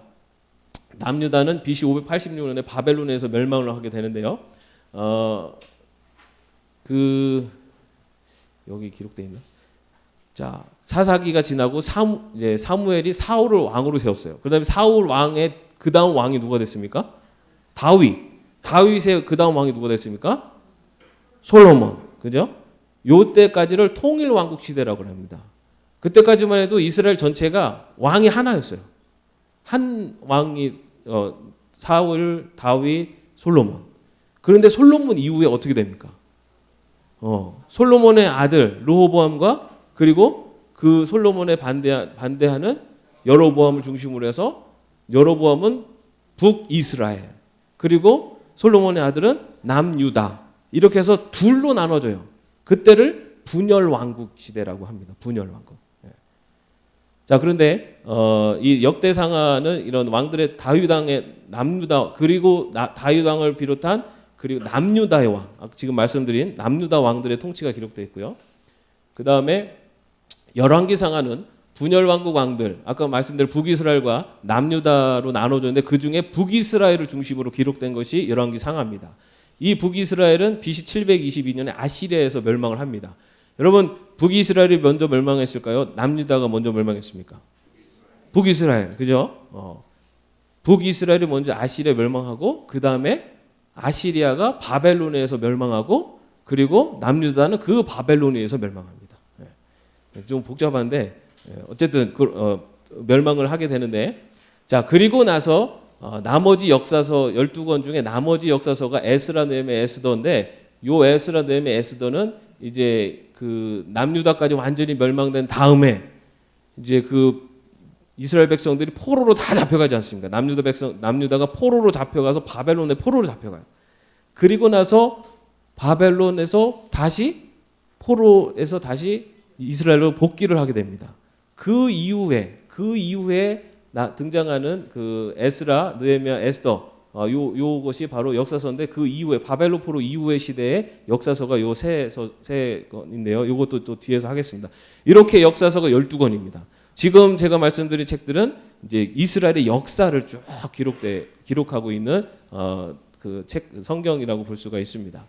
BC 586년에 바벨론에서 멸망을 하게 되는데요. 여기 기록되어 있나? 자, 사사기가 지나고 이제 사무엘이 사울을 왕으로 세웠어요. 그다음에 사울 왕의 그 다음 왕이 누가 됐습니까? 다윗의 그 다음 왕이 누가 됐습니까? 솔로몬. 그죠? 요때까지를 통일 왕국 시대라고 합니다. 그때까지만 해도 이스라엘 전체가 왕이 하나였어요. 한 왕이 사울, 다윗, 솔로몬. 그런데 솔로몬 이후에 어떻게 됩니까? 솔로몬의 아들 르호보암과, 그리고 그 솔로몬에 반대하는 여로보암을 중심으로 해서, 여로보암은 북이스라엘, 그리고 솔로몬의 아들은 남유다, 이렇게 해서 둘로 나눠져요. 그때를 분열 왕국 시대라고 합니다. 분열 왕국. 자, 그런데 이 역대상하는 이런 왕들의 다윗 왕의 남유다, 그리고 다윗 왕을 비롯한 그리고 남유다의 왕, 지금 말씀드린 남유다 왕들의 통치가 기록되어 있고요. 그 다음에 열왕기상하는 분열 왕국 왕들, 아까 말씀드린 북이스라엘과 남유다로 나눠졌는데, 그 중에 북이스라엘을 중심으로 기록된 것이 열왕기상하입니다. 이 북이스라엘은 BC 722년에 아시리아에서 멸망을 합니다. 여러분, 북이스라엘이 먼저 멸망했을까요? 남유다가 먼저 멸망했습니까? 북이스라엘, 그죠? 북이스라엘이 먼저 아시리아 멸망하고, 그 다음에 아시리아가 바벨론에서 멸망하고, 그리고 남유다는 그 바벨론에서 멸망합니다. 좀 복잡한데 어쨌든 멸망을 하게 되는데, 자, 그리고 나서 나머지 역사서 12권 중에 나머지 역사서가 에스라, 느헤미야, 에스더인데, 요 에스라, 느헤미야, 에스더는 이제 그 남유다까지 완전히 멸망된 다음에 이제 그 이스라엘 백성들이 포로로 다 잡혀가지 않습니까? 남유다가 포로로 잡혀가서 바벨론의 포로로 잡혀가요. 그리고 나서 바벨론에서 포로에서 다시 이스라엘로 복귀를 하게 됩니다. 그 이후에 등장하는 그 에스라, 느헤미야, 에스더, 요것이 바로 역사서인데, 그 이후에 바벨론 포로 이후의 시대의 역사서가 요 세 건인데요. 요것도 또 뒤에서 하겠습니다. 이렇게 역사서가 12권입니다. 지금 제가 말씀드린 책들은 이제 이스라엘의 역사를 쭉 기록하고 있는 그 책 성경이라고 볼 수가 있습니다.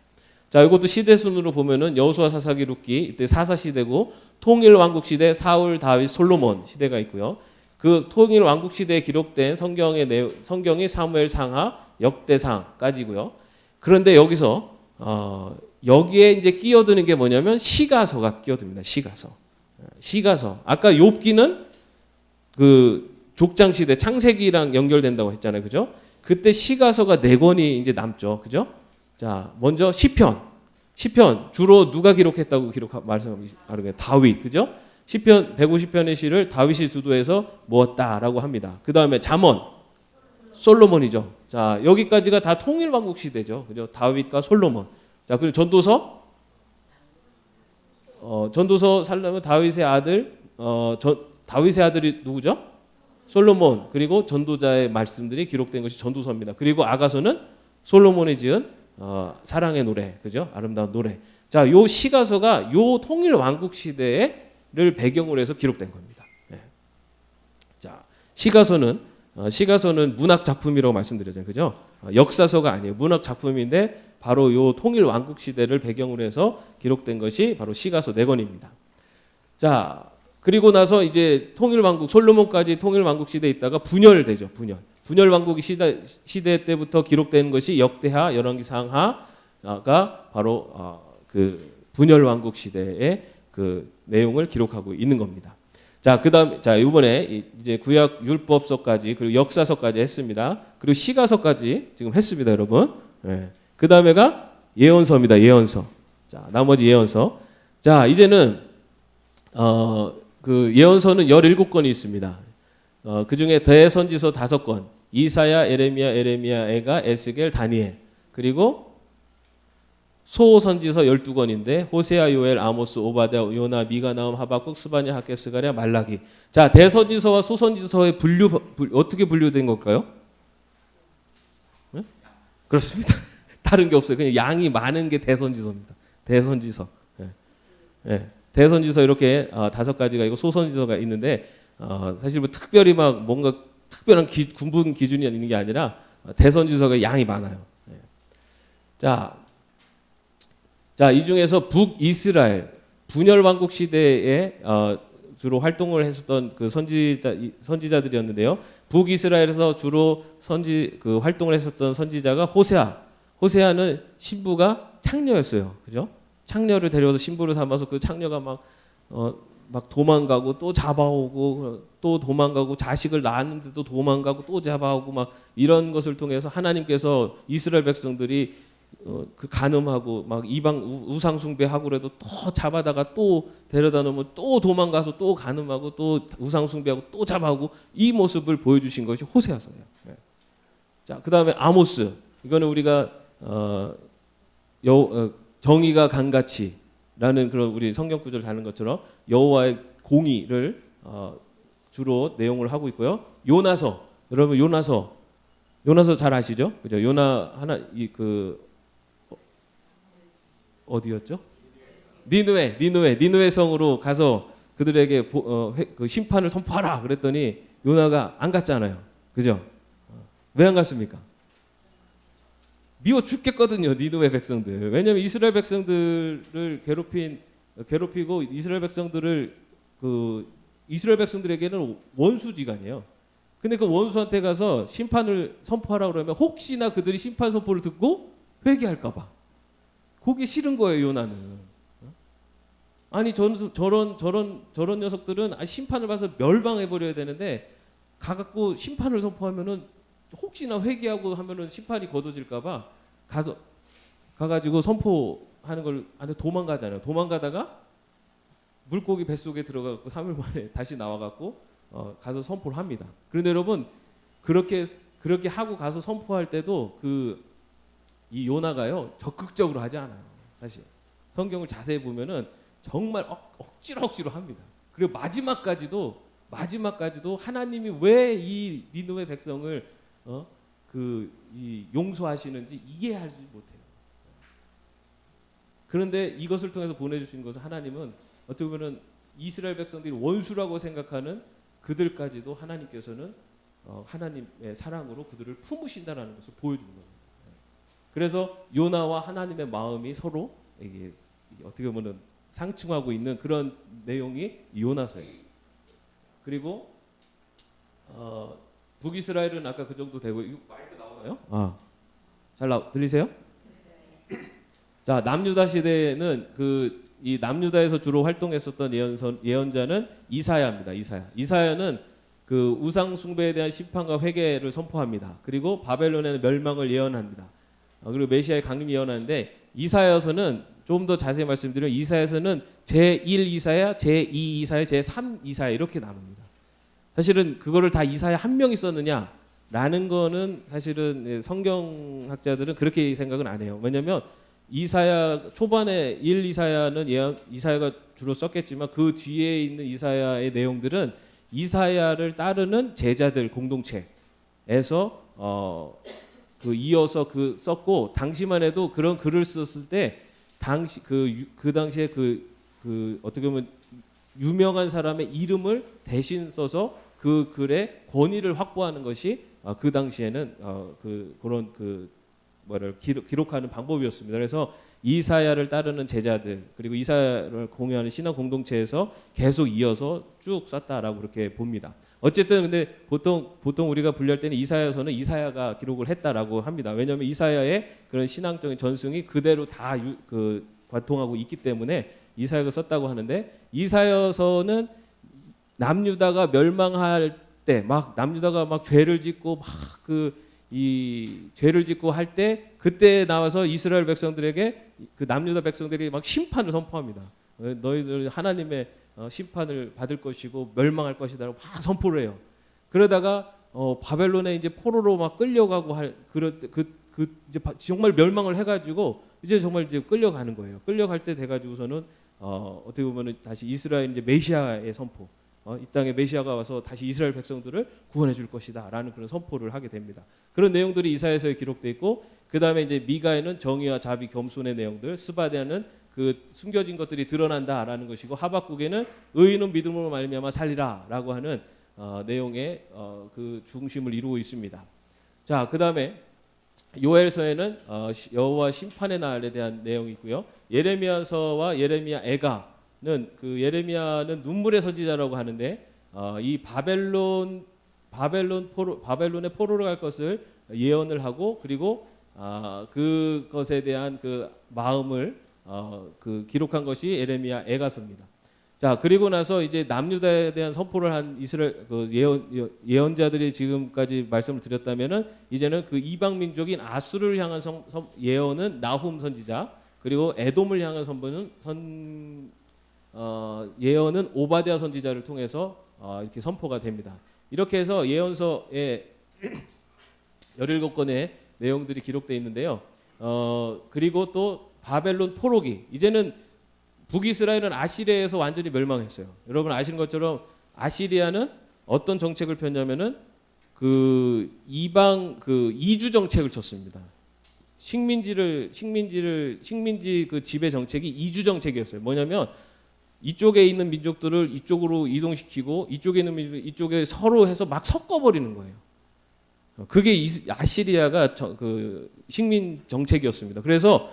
자, 이것도 시대 순으로 보면은 여호수아 사사기 룻기 이때 사사 시대고 통일 왕국 시대 사울 다윗 솔로몬 시대가 있고요. 그 통일 왕국 시대에 기록된 성경이 사무엘 상하 역대상까지고요. 그런데 여기서 여기에 이제 끼어드는 게 뭐냐면 시가서가 끼어듭니다. 시가서. 아까 욥기는 그 족장 시대 창세기랑 연결된다고 했잖아요. 그죠? 그때 시가서가 4권이 이제 남죠. 그죠? 자, 먼저 시편 주로 누가 기록했다고 말씀하는 다윗. 그죠? 시편 150편의 시를 다윗이 주도해서 모았다라고 합니다. 그다음에 잠언 솔로몬이죠. 자, 여기까지가 다 통일 왕국 시대죠. 그죠? 다윗과 솔로몬. 자, 그리고 전도서 살려면 다윗의 아들이 누구죠? 솔로몬. 그리고 전도자의 말씀들이 기록된 것이 전도서입니다. 그리고 아가서는 솔로몬이 지은 사랑의 노래, 그죠? 아름다운 노래. 자, 요 시가서가 요 통일 왕국 시대를 배경으로 해서 기록된 겁니다. 네. 자, 시가서는 문학 작품이라고 말씀드렸잖아요, 그죠? 역사서가 아니에요. 문학 작품인데 바로 요 통일 왕국 시대를 배경으로 해서 기록된 것이 바로 시가서 4권입니다. 자, 그리고 나서 이제 솔로몬까지 통일 왕국 시대에 있다가 분열되죠. 분열 왕국 시대 때부터 기록된 것이 역대하, 열왕기, 상하가 바로 그 분열 왕국 시대의 그 내용을 기록하고 있는 겁니다. 자, 그다음 이번에 이제 구약 율법서까지 그리고 역사서까지 했습니다. 그리고 시가서까지 지금 했습니다, 여러분. 네. 그다음에가 예언서입니다. 예언서. 자, 나머지 예언서. 자, 이제는 그 예언서는 17권이 있습니다. 그 중에 대선지서 5권, 이사야, 에레미야, 에가, 에스겔, 다니엘, 그리고 소선지서 12권인데 호세아, 요엘, 아모스, 오바댜, 요나, 미가, 나움, 하박국, 스바냐, 학개, 스가랴, 말라기. 자, 대선지서와 소선지서의 어떻게 분류된 걸까요? 네? 그렇습니다. 다른 게 없어요. 그냥 양이 많은 게 대선지서입니다. 대선지서. 네. 네. 대선지서 이렇게 5가지가 있고 소선지서가 있는데 사실 뭐 특별히 막 뭔가 특별한 군분 기준이 있는 게 아니라 대선지서가 양이 많아요. 네. 자, 이 중에서 북이스라엘 분열 왕국 시대에 주로 활동을 했었던 그 선지자들이었는데요. 북이스라엘에서 주로 활동을 했었던 선지자가 호세아는 신부가 창녀였어요. 그죠? 창녀를 데려와서 신부를 삼아서 그 창녀가 막 도망가고 또 잡아오고 또 도망가고 자식을 낳았는데도 도망가고 또 잡아오고 막 이런 것을 통해서 하나님께서 이스라엘 백성들이 그 간음하고 막 이방 우상 숭배하고 그래도 또 잡아다가 또 데려다 놓으면 또 도망가서 또 간음하고 또 우상 숭배하고 또 잡아오고 이 모습을 보여주신 것이 호세아서예요. 네. 자, 그다음에 아모스. 이거는 우리가 정의가 강같이라는 그런 우리 성경 구절을 다는 것처럼 여호와의 공의를 주로 내용을 하고 있고요. 요나서, 여러분 요나서 잘 아시죠? 그죠? 요나 어디였죠? 니느웨 성으로 가서 그들에게 그 심판을 선포하라 그랬더니 요나가 안 갔잖아요. 그죠? 왜 안 갔습니까? 미워 죽겠거든요, 니느웨 백성들. 왜냐하면 이스라엘 백성들을 괴롭히고 이스라엘 백성들에게는 원수지간이에요. 근데 그 원수한테 가서 심판을 선포하라 그러면 혹시나 그들이 심판 선포를 듣고 회개할까봐 그게 싫은 거예요, 요나는. 아니 저런 녀석들은 심판을 봐서 멸망해 버려야 되는데 가갖고 심판을 선포하면은 혹시나 회개하고 하면은 심판이 거둬질까봐 가가지고 선포하는 걸 안에 도망가잖아요. 도망가다가 물고기 뱃속에 들어가고 3일 만에 다시 나와갖고 가서 선포를 합니다. 그런데 여러분 그렇게 하고 가서 선포할 때도 이 요나가요 적극적으로 하지 않아요. 사실 성경을 자세히 보면은 정말 억지로 합니다. 그리고 마지막까지도 하나님이 왜 이 니느웨 백성을 용서하시는지 이해하지 못해요. 그런데 이것을 통해서 보내주신 것은 하나님은 어떻게 보면 이스라엘 백성들이 원수라고 생각하는 그들까지도 하나님께서는 하나님의 사랑으로 그들을 품으신다라는 것을 보여주는 거예요. 그래서 요나와 하나님의 마음이 서로 이게 어떻게 보면 상충하고 있는 그런 내용이 요나서예요. 그리고 북이스라엘은 아까 그 정도 되고 이거 마이크 나오나요? 들리세요? 자, 남유다 시대에는 이 남유다에서 주로 활동했었던 예언자는 이사야입니다. 이사야는 그 우상 숭배에 대한 심판과 회개를 선포합니다. 그리고 바벨론의 멸망을 예언합니다. 그리고 메시아의 강림 예언하는데 이사야서는 좀 더 자세히 말씀드리면 이사야서는 제1 이사야, 제2 이사야, 제3 이사야 이렇게 나눕니다. 사실은 그거를 다 이사야 한 명이 썼느냐라는 거는 사실은 성경학자들은 그렇게 생각은 안 해요. 왜냐하면 이사야 초반에 1 이사야는 이사야가 주로 썼겠지만 그 뒤에 있는 이사야의 내용들은 이사야를 따르는 제자들 공동체에서 이어서 썼고 당시만 해도 그런 글을 썼을 때 그 당시에 어떻게 보면 유명한 사람의 이름을 대신 써서 그 글의 권위를 확보하는 것이 그 당시에는 그런 기록하는 방법이었습니다. 그래서 이사야를 따르는 제자들 그리고 이사야를 공유하는 신앙 공동체에서 계속 이어서 쭉 썼다라고 그렇게 봅니다. 어쨌든 근데 보통 우리가 분류할 때는 이사야서는 이사야가 기록을 했다라고 합니다. 왜냐하면 이사야의 그런 신앙적인 전승이 그대로 다 관통하고 있기 때문에 이사야가 썼다고 하는데 이사야서는 남유다가 멸망할 때 막 남유다가 막 죄를 짓고 죄를 짓고 할 때 그때 나와서 이스라엘 백성들에게 그 남유다 백성들이 막 심판을 선포합니다. 너희들 하나님의 심판을 받을 것이고 멸망할 것이다라고 막 선포를 해요. 그러다가 바벨론에 이제 포로로 막 끌려가고 이제 정말 멸망을 해가지고 이제 정말 이제 끌려가는 거예요. 끌려갈 때 돼가지고서는 어떻게 보면은 다시 이스라엘 이제 메시아의 선포. 이 땅에 메시아가 와서 다시 이스라엘 백성들을 구원해 줄 것이다라는 그런 선포를 하게 됩니다. 그런 내용들이 이사야서에 기록돼 있고 그 다음에 이제 미가에는 정의와 자비, 겸손의 내용들, 스바랴는 그 숨겨진 것들이 드러난다라는 것이고 하박국에는 의인은 믿음으로 말미암아 살리라라고 하는 내용의 그 중심을 이루고 있습니다. 자, 그 다음에 요엘서에는 여호와 심판의 날에 대한 내용이 있고요. 예레미야서와 예레미야 애가는 예레미야는 눈물의 선지자라고 하는데 이 바벨론의 포로로 갈 것을 예언을 하고 그리고 그것에 대한 그 마음을 기록한 것이 예레미야 애가서입니다. 자, 그리고 나서 이제 남유다에 대한 선포를 한 이스라엘 예언자들이 지금까지 말씀을 드렸다면은 이제는 그 이방 민족인 아수르를 향한 예언은 나훔 선지자, 그리고 에돔을 향한 예언은 오바댜 선지자를 통해서 이렇게 선포가 됩니다. 이렇게 해서 예언서에 17권의 내용들이 기록되어 있는데요. 그리고 또 바벨론 포로기, 이제는 북이스라엘은 아시리아에서 완전히 멸망했어요. 여러분 아시는 것처럼 아시리아는 어떤 정책을 폈냐면은 이방 이주 정책을 쳤습니다. 식민지 그 지배 정책이 이주 정책이었어요. 뭐냐면 이쪽에 있는 민족들을 이쪽으로 이동시키고 이쪽에 있는 민족들 이쪽에 서로 해서 막 섞어버리는 거예요. 그게 아시리아가 식민 정책이었습니다. 그래서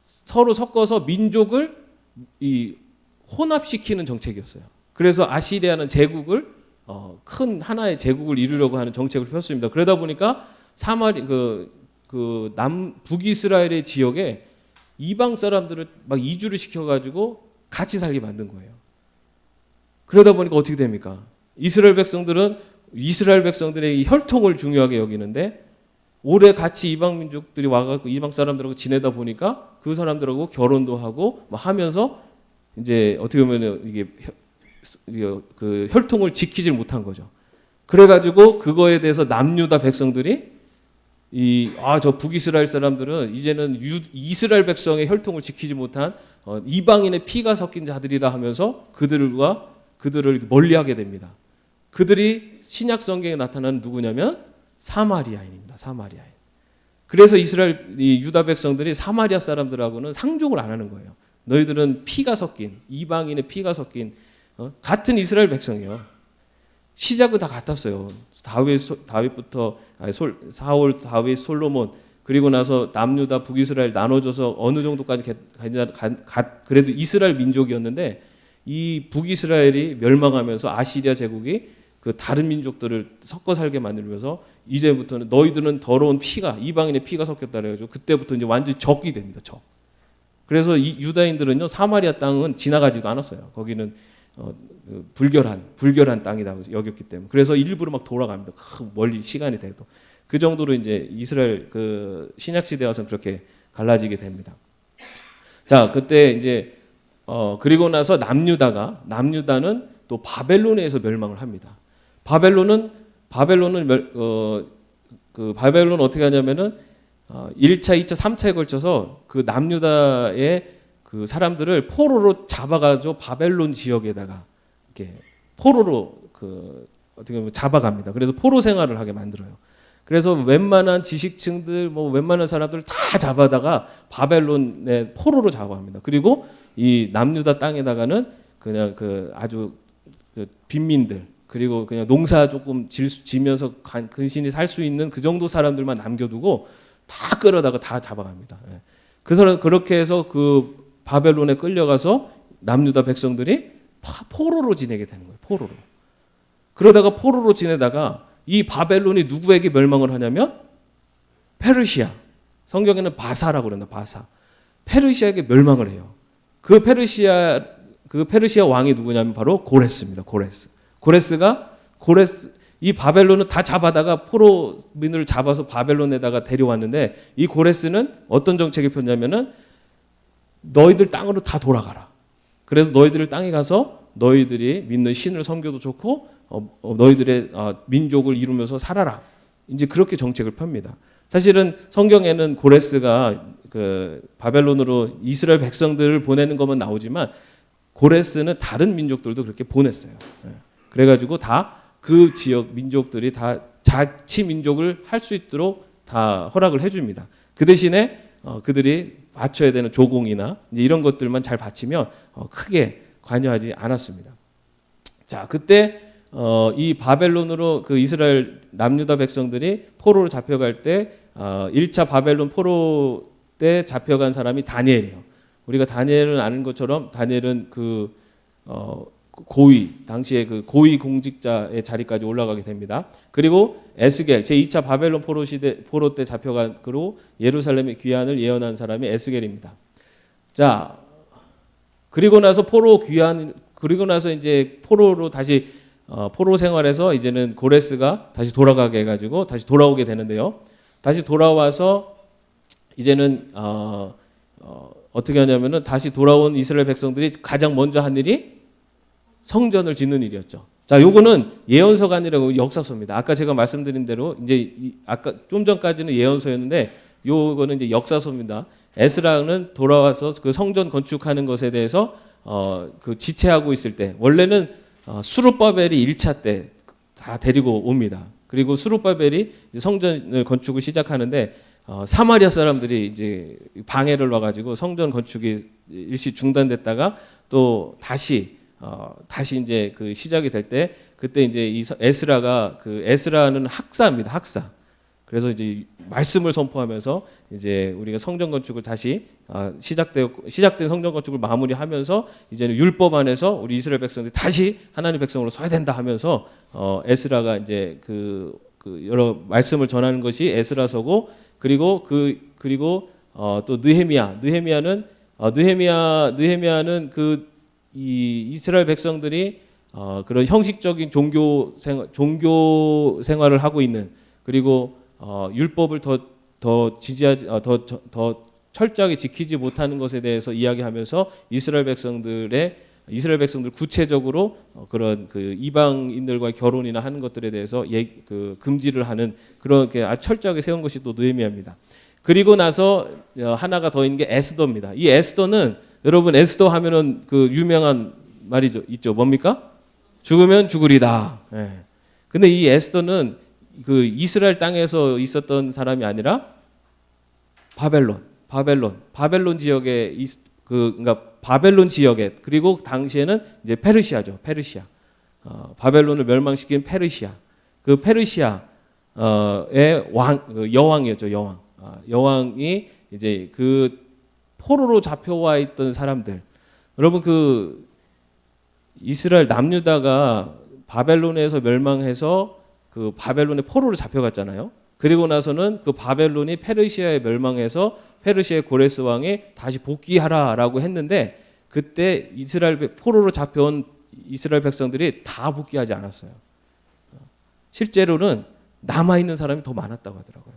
서로 섞어서 민족을 혼합시키는 정책이었어요. 그래서 아시리아는 제국을 큰 하나의 제국을 이루려고 하는 정책을 폈습니다. 그러다 보니까 북이스라엘의 지역에 이방 사람들을 막 이주를 시켜가지고 같이 살게 만든 거예요. 그러다 보니까 어떻게 됩니까? 이스라엘 백성들의 이 혈통을 중요하게 여기는데 오래 같이 이방 민족들이 와가지고 이방 사람들하고 지내다 보니까 그 사람들하고 결혼도 하고 막 하면서 이제 어떻게 보면 이게 그 혈통을 지키질 못한 거죠. 그래가지고 그거에 대해서 남유다 백성들이 저 북이스라엘 사람들은 이제는 이스라엘 백성의 혈통을 지키지 못한 이방인의 피가 섞인 자들이라 하면서 그들을 멀리하게 됩니다. 그들이 신약 성경에 나타나는 누구냐면 사마리아인입니다. 사마리아인. 그래서 유다 백성들이 사마리아 사람들하고는 상종을 안 하는 거예요. 너희들은 피가 섞인 이방인의 피가 섞인 같은 이스라엘 백성이요. 시작은 다 같았어요. 다윗부터 사울, 다윗, 솔로몬 그리고 나서 남유다, 북이스라엘 나눠져서 어느 정도까지 그래도 이스라엘 민족이었는데 이 북이스라엘이 멸망하면서 아시리아 제국이 그 다른 민족들을 섞어 살게 만들면서 이제부터는 너희들은 더러운 피가 이방인의 피가 섞였다 그래가지고 그때부터 이제 완전히 적이 됩니다. 적. 그래서 이 유다인들은요 사마리아 땅은 지나가지도 않았어요. 거기는 불결한 땅이다 여겼기 때문에 그래서 일부러 막 돌아갑니다. 멀리 시간이 돼도 그 정도로 이제 이스라엘 그 신약 시대 와서 그렇게 갈라지게 됩니다. 자 그때 이제 그리고 나서 남유다는 또 바벨론에서 멸망을 합니다. 바벨론은 어떻게 하냐면은 1차, 2차, 3차에 걸쳐서 그 남유다의 그 사람들을 포로로 잡아가지고 바벨론 지역에다가 이렇게 포로로 그 어떻게 보면 잡아갑니다. 그래서 포로 생활을 하게 만들어요. 그래서 웬만한 지식층들, 뭐 웬만한 사람들 다 잡아다가 바벨론의 포로로 잡아갑니다. 그리고 이 남유다 땅에다가는 그냥 그 아주 그 빈민들 그리고 그냥 농사 조금 지면서 근신이 살 수 있는 그 정도 사람들만 남겨두고 다 끌어다가 다 잡아갑니다. 그 그렇게 해서 그 바벨론에 끌려가서 남유다 백성들이 포로로 지내게 되는 거예요. 포로로. 그러다가 포로로 지내다가 이 바벨론이 누구에게 멸망을 하냐면 페르시아. 성경에는 바사라고 그런다. 바사. 페르시아에게 멸망을 해요. 그 페르시아 왕이 누구냐면 바로 고레스입니다. 고레스가 이 바벨론을 다 잡아다가 포로민을 잡아서 바벨론에다가 데려왔는데 이 고레스는 어떤 정책을 폈냐면은 너희들 땅으로 다 돌아가라. 그래서 너희들 땅에 가서 너희들이 믿는 신을 섬겨도 좋고 너희들의 민족을 이루면서 살아라. 이제 그렇게 정책을 펴니다. 사실은 성경에는 고레스가 그 바벨론으로 이스라엘 백성들을 보내는 것만 나오지만 고레스는 다른 민족들도 그렇게 보냈어요. 그래가지고 다 그 지역 민족들이 다 자치 민족을 할 수 있도록 다 허락을 해줍니다. 그 대신에 그들이 바쳐야 되는 조공이나 이제 이런 것들만 잘 바치면 크게 관여하지 않았습니다. 자, 그때 이 바벨론으로 그 이스라엘 남유다 백성들이 포로로 잡혀갈 때 1차 바벨론 포로 때 잡혀간 사람이 다니엘이에요. 우리가 다니엘은 아는 것처럼 다니엘은 그 당시에 그 고위 공직자의 자리까지 올라가게 됩니다. 그리고 에스겔 제2차 바벨론 포로 때 잡혀간 그로 예루살렘의 귀환을 예언한 사람이 에스겔입니다. 자, 그리고 나서 그리고 나서 이제 포로로 다시 포로 생활에서 이제는 고레스가 다시 돌아가게 해가지고 다시 돌아오게 되는데요. 다시 돌아와서 이제는 어떻게 하냐면은 다시 돌아온 이스라엘 백성들이 가장 먼저 한 일이 성전을 짓는 일이었죠. 자, 요거는 예언서가 아니라 역사서입니다. 아까 제가 말씀드린 대로 이제 아까 좀 전까지는 예언서였는데 요거는 이제 역사서입니다. 에스라는 돌아와서 그 성전 건축하는 것에 대해서 그 지체하고 있을 때 원래는 수룹바벨이 1차 때 다 데리고 옵니다. 그리고 수룹바벨이 성전을 건축을 시작하는데 사마리아 사람들이 이제 방해를 놔가지고 성전 건축이 일시 중단됐다가 또 다시 이제 그 시작이 될 때 그때 이제 이 에스라는 학사입니다. 학사. 그래서 이제 말씀을 선포하면서 이제 우리가 성전 건축을 다시 시작된 성전 건축을 마무리하면서 이제는 율법 안에서 우리 이스라엘 백성들이 다시 하나님 백성으로 서야 된다 하면서 에스라가 이제 그 여러 말씀을 전하는 것이 에스라서고 그리고 또 느헤미야는 이 이스라엘 백성들이 그런 형식적인 종교 생활을 하고 있는 그리고 율법을 더 철저하게 지키지 못하는 것에 대해서 이야기하면서 이스라엘 백성들 구체적으로 그런 그 이방인들과의 결혼이나 하는 것들에 대해서 금지를 하는 그런 게 아주 철저하게 세운 것이 또 느헤미야입니다. 그리고 나서 하나가 더 있는 게 에스더입니다. 이 에스더는 여러분 에스더 하면은 그 유명한 말이죠. 있죠. 뭡니까? 죽으면 죽으리다. 예. 근데 이 에스더는 그 이스라엘 땅에서 있었던 사람이 아니라 바벨론 지역에 그러니까 바벨론 지역에 그리고 당시에는 이제 페르시아죠. 페르시아. 바벨론을 멸망시킨 페르시아, 그 페르시아의 여왕이었죠. 여왕이 이제 그 포로로 잡혀와 있던 사람들. 여러분 그 이스라엘 남유다가 바벨론에서 멸망해서 그 바벨론의 포로로 잡혀갔잖아요. 그리고 나서는 그 바벨론이 페르시아에 멸망해서 페르시아의 고레스 왕이 다시 복귀하라라고 했는데 그때 이스라엘 포로로 잡혀온 이스라엘 백성들이 다 복귀하지 않았어요. 실제로는 남아 있는 사람이 더 많았다고 하더라고요.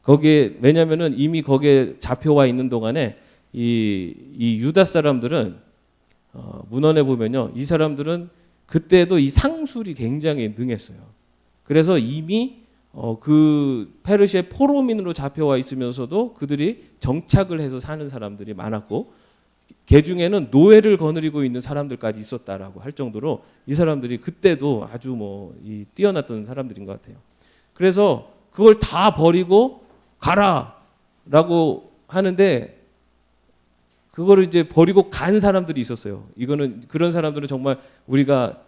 거기에 왜냐면은 이미 거기에 잡혀와 있는 동안에 이 유다 사람들은 문헌에 보면요, 이 사람들은 그때도 이 상술이 굉장히 능했어요. 그래서 이미 그 페르시아의 포로민으로 잡혀와 있으면서도 그들이 정착을 해서 사는 사람들이 많았고, 개 중에는 노예를 거느리고 있는 사람들까지 있었다라고 할 정도로 이 사람들이 그때도 아주 이 뛰어났던 사람들인 것 같아요. 그래서 그걸 다 버리고 가라라고 하는데 그거를 이제 버리고 간 사람들이 있었어요. 이거는 그런 사람들은 정말 우리가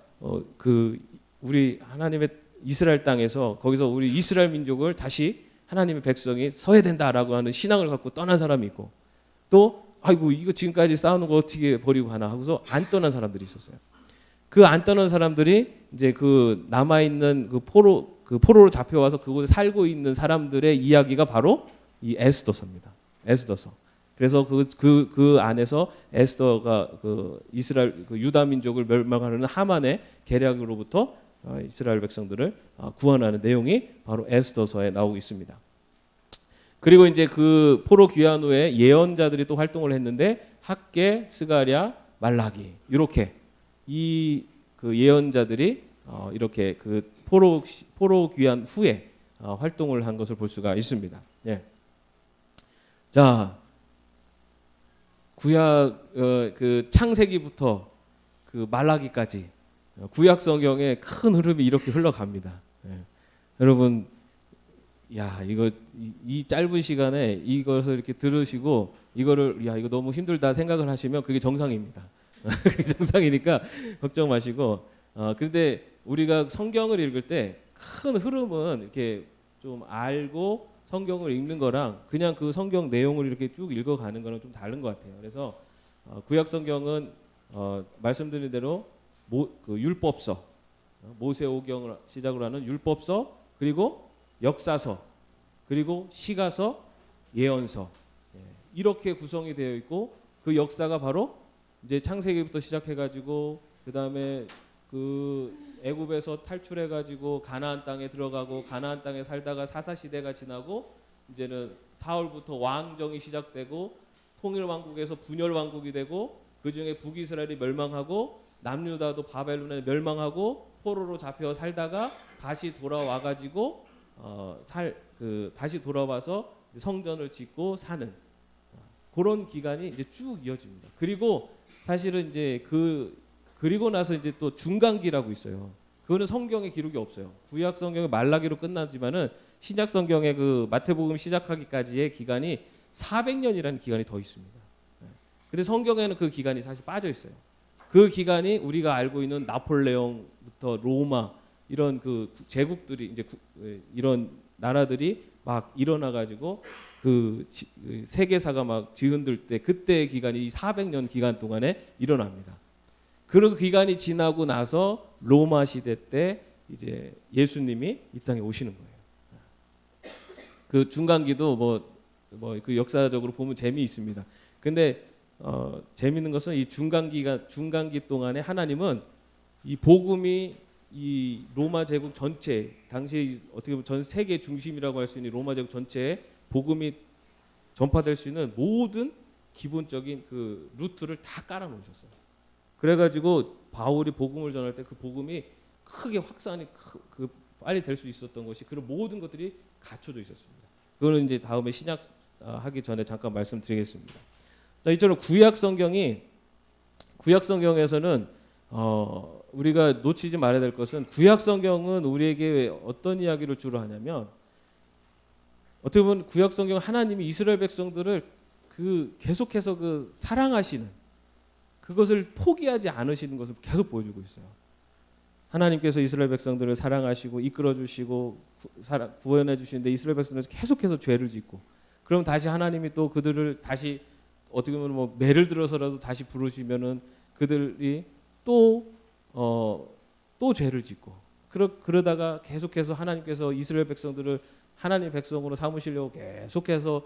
우리 하나님의 이스라엘 땅에서 거기서 우리 이스라엘 민족을 다시 하나님의 백성이 서야 된다라고 하는 신앙을 갖고 떠난 사람이 있고, 또 아이고 이거 지금까지 싸우는 거 어떻게 버리고 가나 하고서 안 떠난 사람들이 있었어요. 그 안 떠난 사람들이 이제 그 남아 있는 그 포로로 잡혀와서 그곳에 살고 있는 사람들의 이야기가 바로 이 에스더서입니다. 에스더서. 그래서 그 안에서 에스더가 그 이스라엘 그 유다 민족을 멸망하려는 하만의 계략으로부터 이스라엘 백성들을 구원하는 내용이 바로 에스더서에 나오고 있습니다. 그리고 이제 그 포로 귀환 후에 예언자들이 또 활동을 했는데 학개, 스가랴, 말라기 이렇게 이 그 예언자들이 이렇게 그 포로 귀환 후에 활동을 한 것을 볼 수가 있습니다. 예. 자, 구약 그 창세기부터 그 말라기까지 구약 성경의 큰 흐름이 이렇게 흘러갑니다. 예. 여러분, 야 이거 이 짧은 시간에 이것을 이렇게 들으시고 이거를 이거 너무 힘들다 생각을 하시면 그게 정상입니다. 그게 정상이니까 걱정 마시고. 그런데 우리가 성경을 읽을 때 큰 흐름은 이렇게 좀 알고 성경을 읽는 거랑 그냥 그 성경 내용을 이렇게 쭉 읽어가는 거랑 좀 다른 것 같아요. 그래서 구약 성경은 말씀드린 대로 그 율법서, 모세오경을 시작으로 하는 율법서, 그리고 역사서, 그리고 시가서, 예언서, 이렇게 구성이 되어 있고, 그 역사가 바로 이제 창세기부터 시작해가지고 그 다음에 그 애굽에서 탈출해가지고 가나안 땅에 들어가고 가나안 땅에 살다가 사사 시대가 지나고 이제는 사울부터 왕정이 시작되고 통일 왕국에서 분열 왕국이 되고 그 중에 북이스라엘이 멸망하고 남유다도 바벨론에 멸망하고 포로로 잡혀 살다가 다시 돌아와가지고 다시 돌아와서 성전을 짓고 사는 그런 기간이 이제 쭉 이어집니다. 그리고 사실은 이제 그리고 나서 이제 또 중간기라고 있어요. 그거는 성경에 기록이 없어요. 구약 성경의 말라기로 끝나지만은 신약 성경의 그 마태복음 시작하기까지의 기간이 400년이라는 기간이 더 있습니다. 근데 성경에는 그 기간이 사실 빠져 있어요. 그 기간이 우리가 알고 있는 나폴레옹부터 로마 이런 그 제국들이 이제 이런 나라들이 막 일어나 가지고 그 세계사가 막 뒤흔들 때 그때의 기간이 400년 기간 동안에 일어납니다. 그 기간이 지나고 나서 로마 시대 때 이제 예수님이 이 땅에 오시는 거예요. 그 중간기도 그 역사적으로 보면 재미있습니다. 근데 재미있는 것은 이 중간기 동안에 하나님은 이 복음이 이 로마 제국 전체, 당시 어떻게 보면 전 세계 중심이라고 할 수 있는 로마 제국 전체에 복음이 전파될 수 있는 모든 기본적인 그 루트를 다 깔아 놓으셨어요. 그래가지고 바울이 복음을 전할 때 그 복음이 크게 확산이 빨리 될 수 있었던 것이 그런 모든 것들이 갖춰져 있었습니다. 그거는 이제 다음에 신약 하기 전에 잠깐 말씀드리겠습니다. 자, 이처럼 구약 성경에서는 우리가 놓치지 말아야 될 것은 구약 성경은 우리에게 어떤 이야기를 주로 하냐면 어떻게 보면 구약 성경 하나님이 이스라엘 백성들을 계속해서 사랑하시는 그것을 포기하지 않으시는 것을 계속 보여주고 있어요. 하나님께서 이스라엘 백성들을 사랑하시고 이끌어 주시고 구원해 주시는데 이스라엘 백성들은 계속해서 죄를 짓고, 그럼 다시 하나님이 또 그들을 다시 어떻게 보면 뭐 매를 들어서라도 다시 부르시면은 그들이 또 죄를 짓고, 그러다가 계속해서 하나님께서 이스라엘 백성들을 하나님 백성으로 삼으시려고 계속해서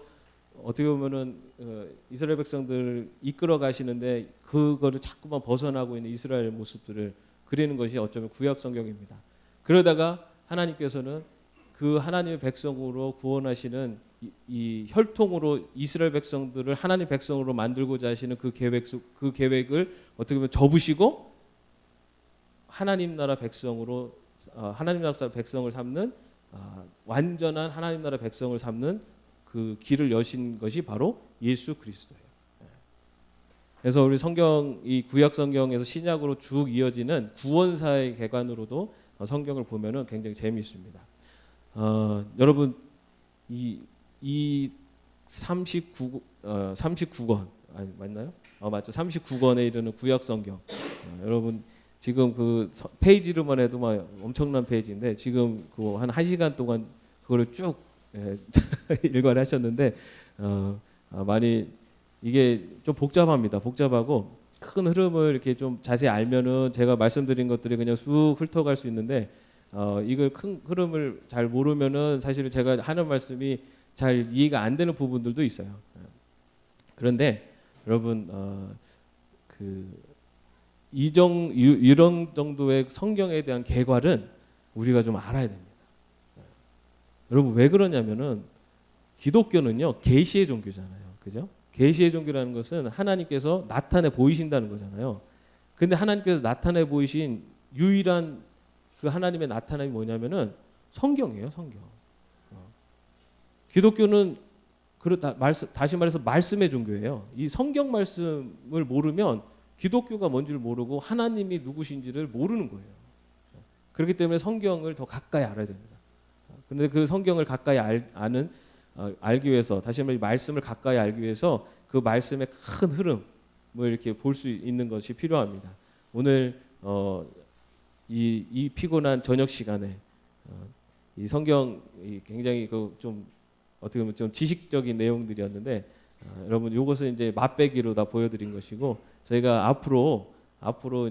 어떻게 보면은 이스라엘 백성들을 이끌어 가시는데 그거를 자꾸만 벗어나고 있는 이스라엘 모습들을 그리는 것이 어쩌면 구약 성경입니다. 그러다가 하나님께서는 그 하나님의 백성으로 구원하시는 이 혈통으로 이스라엘 백성들을 하나님 백성으로 만들고자 하시는 그 계획을 어떻게 보면 접으시고 하나님 나라 백성으로 하나님 나라 백성을 삼는 완전한 하나님 나라 백성을 삼는 그 길을 여신 것이 바로 예수 그리스도예요. 그래서 우리 성경, 이 구약 성경에서 신약으로 쭉 이어지는 구원사의 개관으로도 성경을 보면은 굉장히 재미있습니다. 여러분 이 39권 아니 맞나요? 맞죠. 39권에 이르는 구약 성경. 여러분 지금 그 페이지로만 해도 막 엄청난 페이지인데 지금 그 한 1시간 동안 그거를 쭉 일관하셨는데 많이 이게 좀 복잡합니다. 복잡하고 큰 흐름을 이렇게 좀 자세히 알면은 제가 말씀드린 것들이 그냥 쑥 훑어갈 수 있는데 이걸 큰 흐름을 잘 모르면은 사실은 제가 하는 말씀이 잘 이해가 안 되는 부분들도 있어요. 그런데 여러분 이런 정도의 성경에 대한 계괄은 우리가 좀 알아야 됩니다. 여러분 왜 그러냐면은 기독교는요 계시의 종교잖아요, 그죠? 계시의 종교라는 것은 하나님께서 나타내 보이신다는 거잖아요. 근데 하나님께서 나타내 보이신 유일한 그 하나님의 나타남이 뭐냐면은 성경이에요, 성경. 기독교는 다시 말해서 말씀의 종교예요. 이 성경 말씀을 모르면 기독교가 뭔지를 모르고 하나님이 누구신지를 모르는 거예요. 그렇기 때문에 성경을 더 가까이 알아야 됩니다. 그런데 그 성경을 가까이 알기 위해서, 다시 한번 이 말씀을 가까이 알기 위해서 그 말씀의 큰 흐름을 이렇게 볼 수 있는 것이 필요합니다. 오늘 이 피곤한 저녁 시간에 이 성경 굉장히 좀 어떻게 보면 좀 지식적인 내용들이었는데 여러분 이것은 이제 맛배기로 다 보여드린 것이고, 저희가 앞으로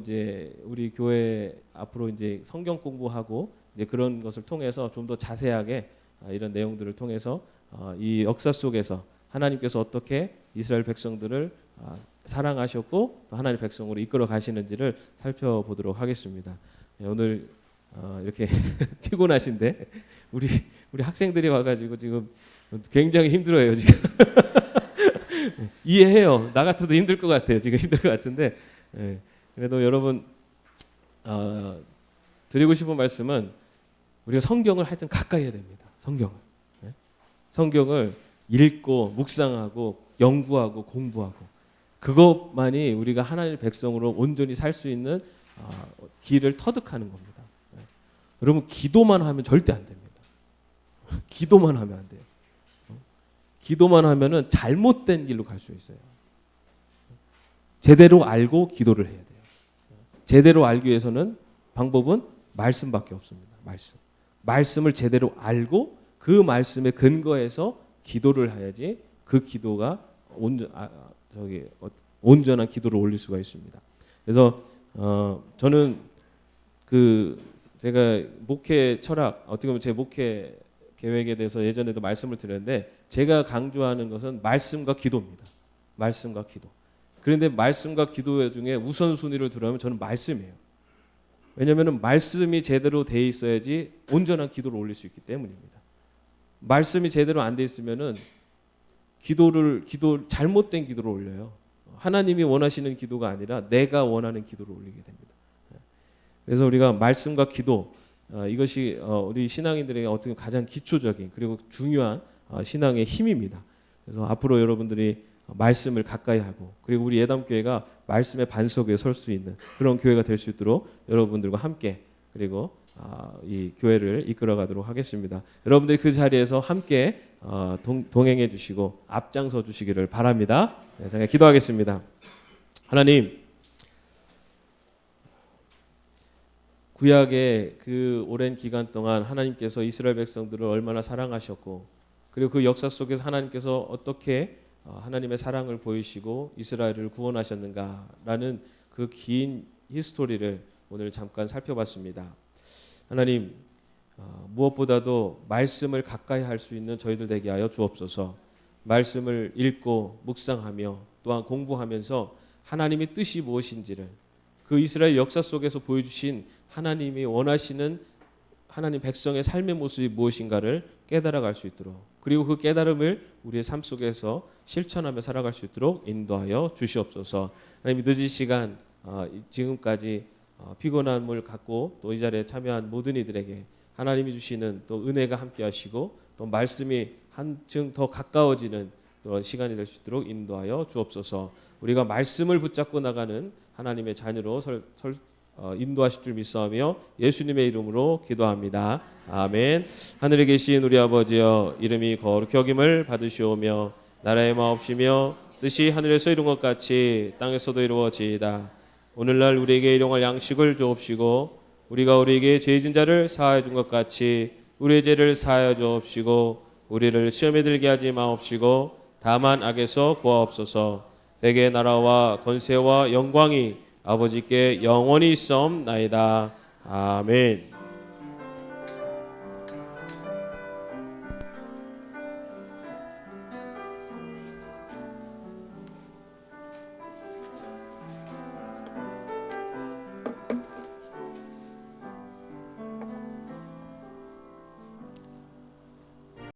이제 우리 교회 앞으로 이제 성경 공부하고 이제 그런 것을 통해서 좀 더 자세하게 이런 내용들을 통해서 이 역사 속에서 하나님께서 어떻게 이스라엘 백성들을 사랑하셨고 또 하나님의 백성으로 이끌어 가시는지를 살펴보도록 하겠습니다. 오늘 이렇게 피곤하신데 우리 학생들이 와가지고 지금 굉장히 힘들어요 지금. 이해해요. 나 같아도 힘들 것 같아요. 지금 힘들 것 같은데 그래도 여러분 드리고 싶은 말씀은 우리가 성경을 하여튼 가까이 해야 됩니다. 성경을 읽고 묵상하고 연구하고 공부하고 그것만이 우리가 하나님의 백성으로 온전히 살 수 있는 길을 터득하는 겁니다. 여러분 기도만 하면 절대 안 됩니다. 기도만 하면 안 돼요. 기도만 하면은 잘못된 길로 갈 수 있어요. 제대로 알고 기도를 해야 돼요. 제대로 알기 위해서는 방법은 말씀밖에 없습니다. 말씀을 제대로 알고 그 말씀에 근거해서 기도를 해야지 그 기도가 온전한 기도를 올릴 수가 있습니다. 그래서 저는 제가 목회 철학, 어떻게 보면 제 목회 계획에 대해서 예전에도 말씀을 드렸는데 제가 강조하는 것은 말씀과 기도입니다. 말씀과 기도. 그런데 말씀과 기도 중에 우선순위를 두라면 저는 말씀이에요. 왜냐하면 말씀이 제대로 돼 있어야지 온전한 기도를 올릴 수 있기 때문입니다. 말씀이 제대로 안 돼 있으면은 잘못된 기도를 올려요. 하나님이 원하시는 기도가 아니라 내가 원하는 기도를 올리게 됩니다. 그래서 우리가 말씀과 기도 이것이 우리 신앙인들에게 어떻게 가장 기초적인 그리고 중요한 신앙의 힘입니다. 그래서 앞으로 여러분들이 말씀을 가까이 하고 그리고 우리 예담교회가 말씀의 반석에 설 수 있는 그런 교회가 될 수 있도록 여러분들과 함께 그리고 이 교회를 이끌어가도록 하겠습니다. 여러분들이 그 자리에서 함께 동행해 주시고 앞장서 주시기를 바랍니다. 네, 제가 기도하겠습니다. 하나님, 구약의 그 오랜 기간 동안 하나님께서 이스라엘 백성들을 얼마나 사랑하셨고, 그리고 그 역사 속에서 하나님께서 어떻게 하나님의 사랑을 보이시고 이스라엘을 구원하셨는가라는 그 긴 히스토리를 오늘 잠깐 살펴봤습니다. 하나님, 무엇보다도 말씀을 가까이 할 수 있는 저희들 되게 하여 주옵소서. 말씀을 읽고 묵상하며 또한 공부하면서 하나님의 뜻이 무엇인지를, 그 이스라엘 역사 속에서 보여주신 하나님이 원하시는 하나님 백성의 삶의 모습이 무엇인가를 깨달아갈 수 있도록, 그리고 그 깨달음을 우리의 삶 속에서 실천하며 살아갈 수 있도록 인도하여 주시옵소서. 하나님, 늦은 시간 지금까지 피곤함을 갖고 또 이 자리에 참여한 모든 이들에게 하나님이 주시는 또 은혜가 함께하시고 또 말씀이 한층 더 가까워지는 그런 시간이 될 수 있도록 인도하여 주옵소서. 우리가 말씀을 붙잡고 나가는 하나님의 자녀로 인도하실 줄 믿사오며 예수님의 이름으로 기도합니다. 아멘. 하늘에 계신 우리 아버지여, 이름이 거룩히 여김을 받으시오며 나라의 마옵시며 뜻이 하늘에서 이룬 것 같이 땅에서도 이루어지이다. 오늘날 우리에게 일용할 양식을 주옵시고 우리가 우리에게 죄진 자를 사하여 준 것 같이 우리의 죄를 사하여 주옵시고 우리를 시험에 들게 하지 마옵시고 다만 악에서 구하옵소서. 대개 나라와 권세와 영광이 아버지께 영원히 있사옵나이다. 아멘.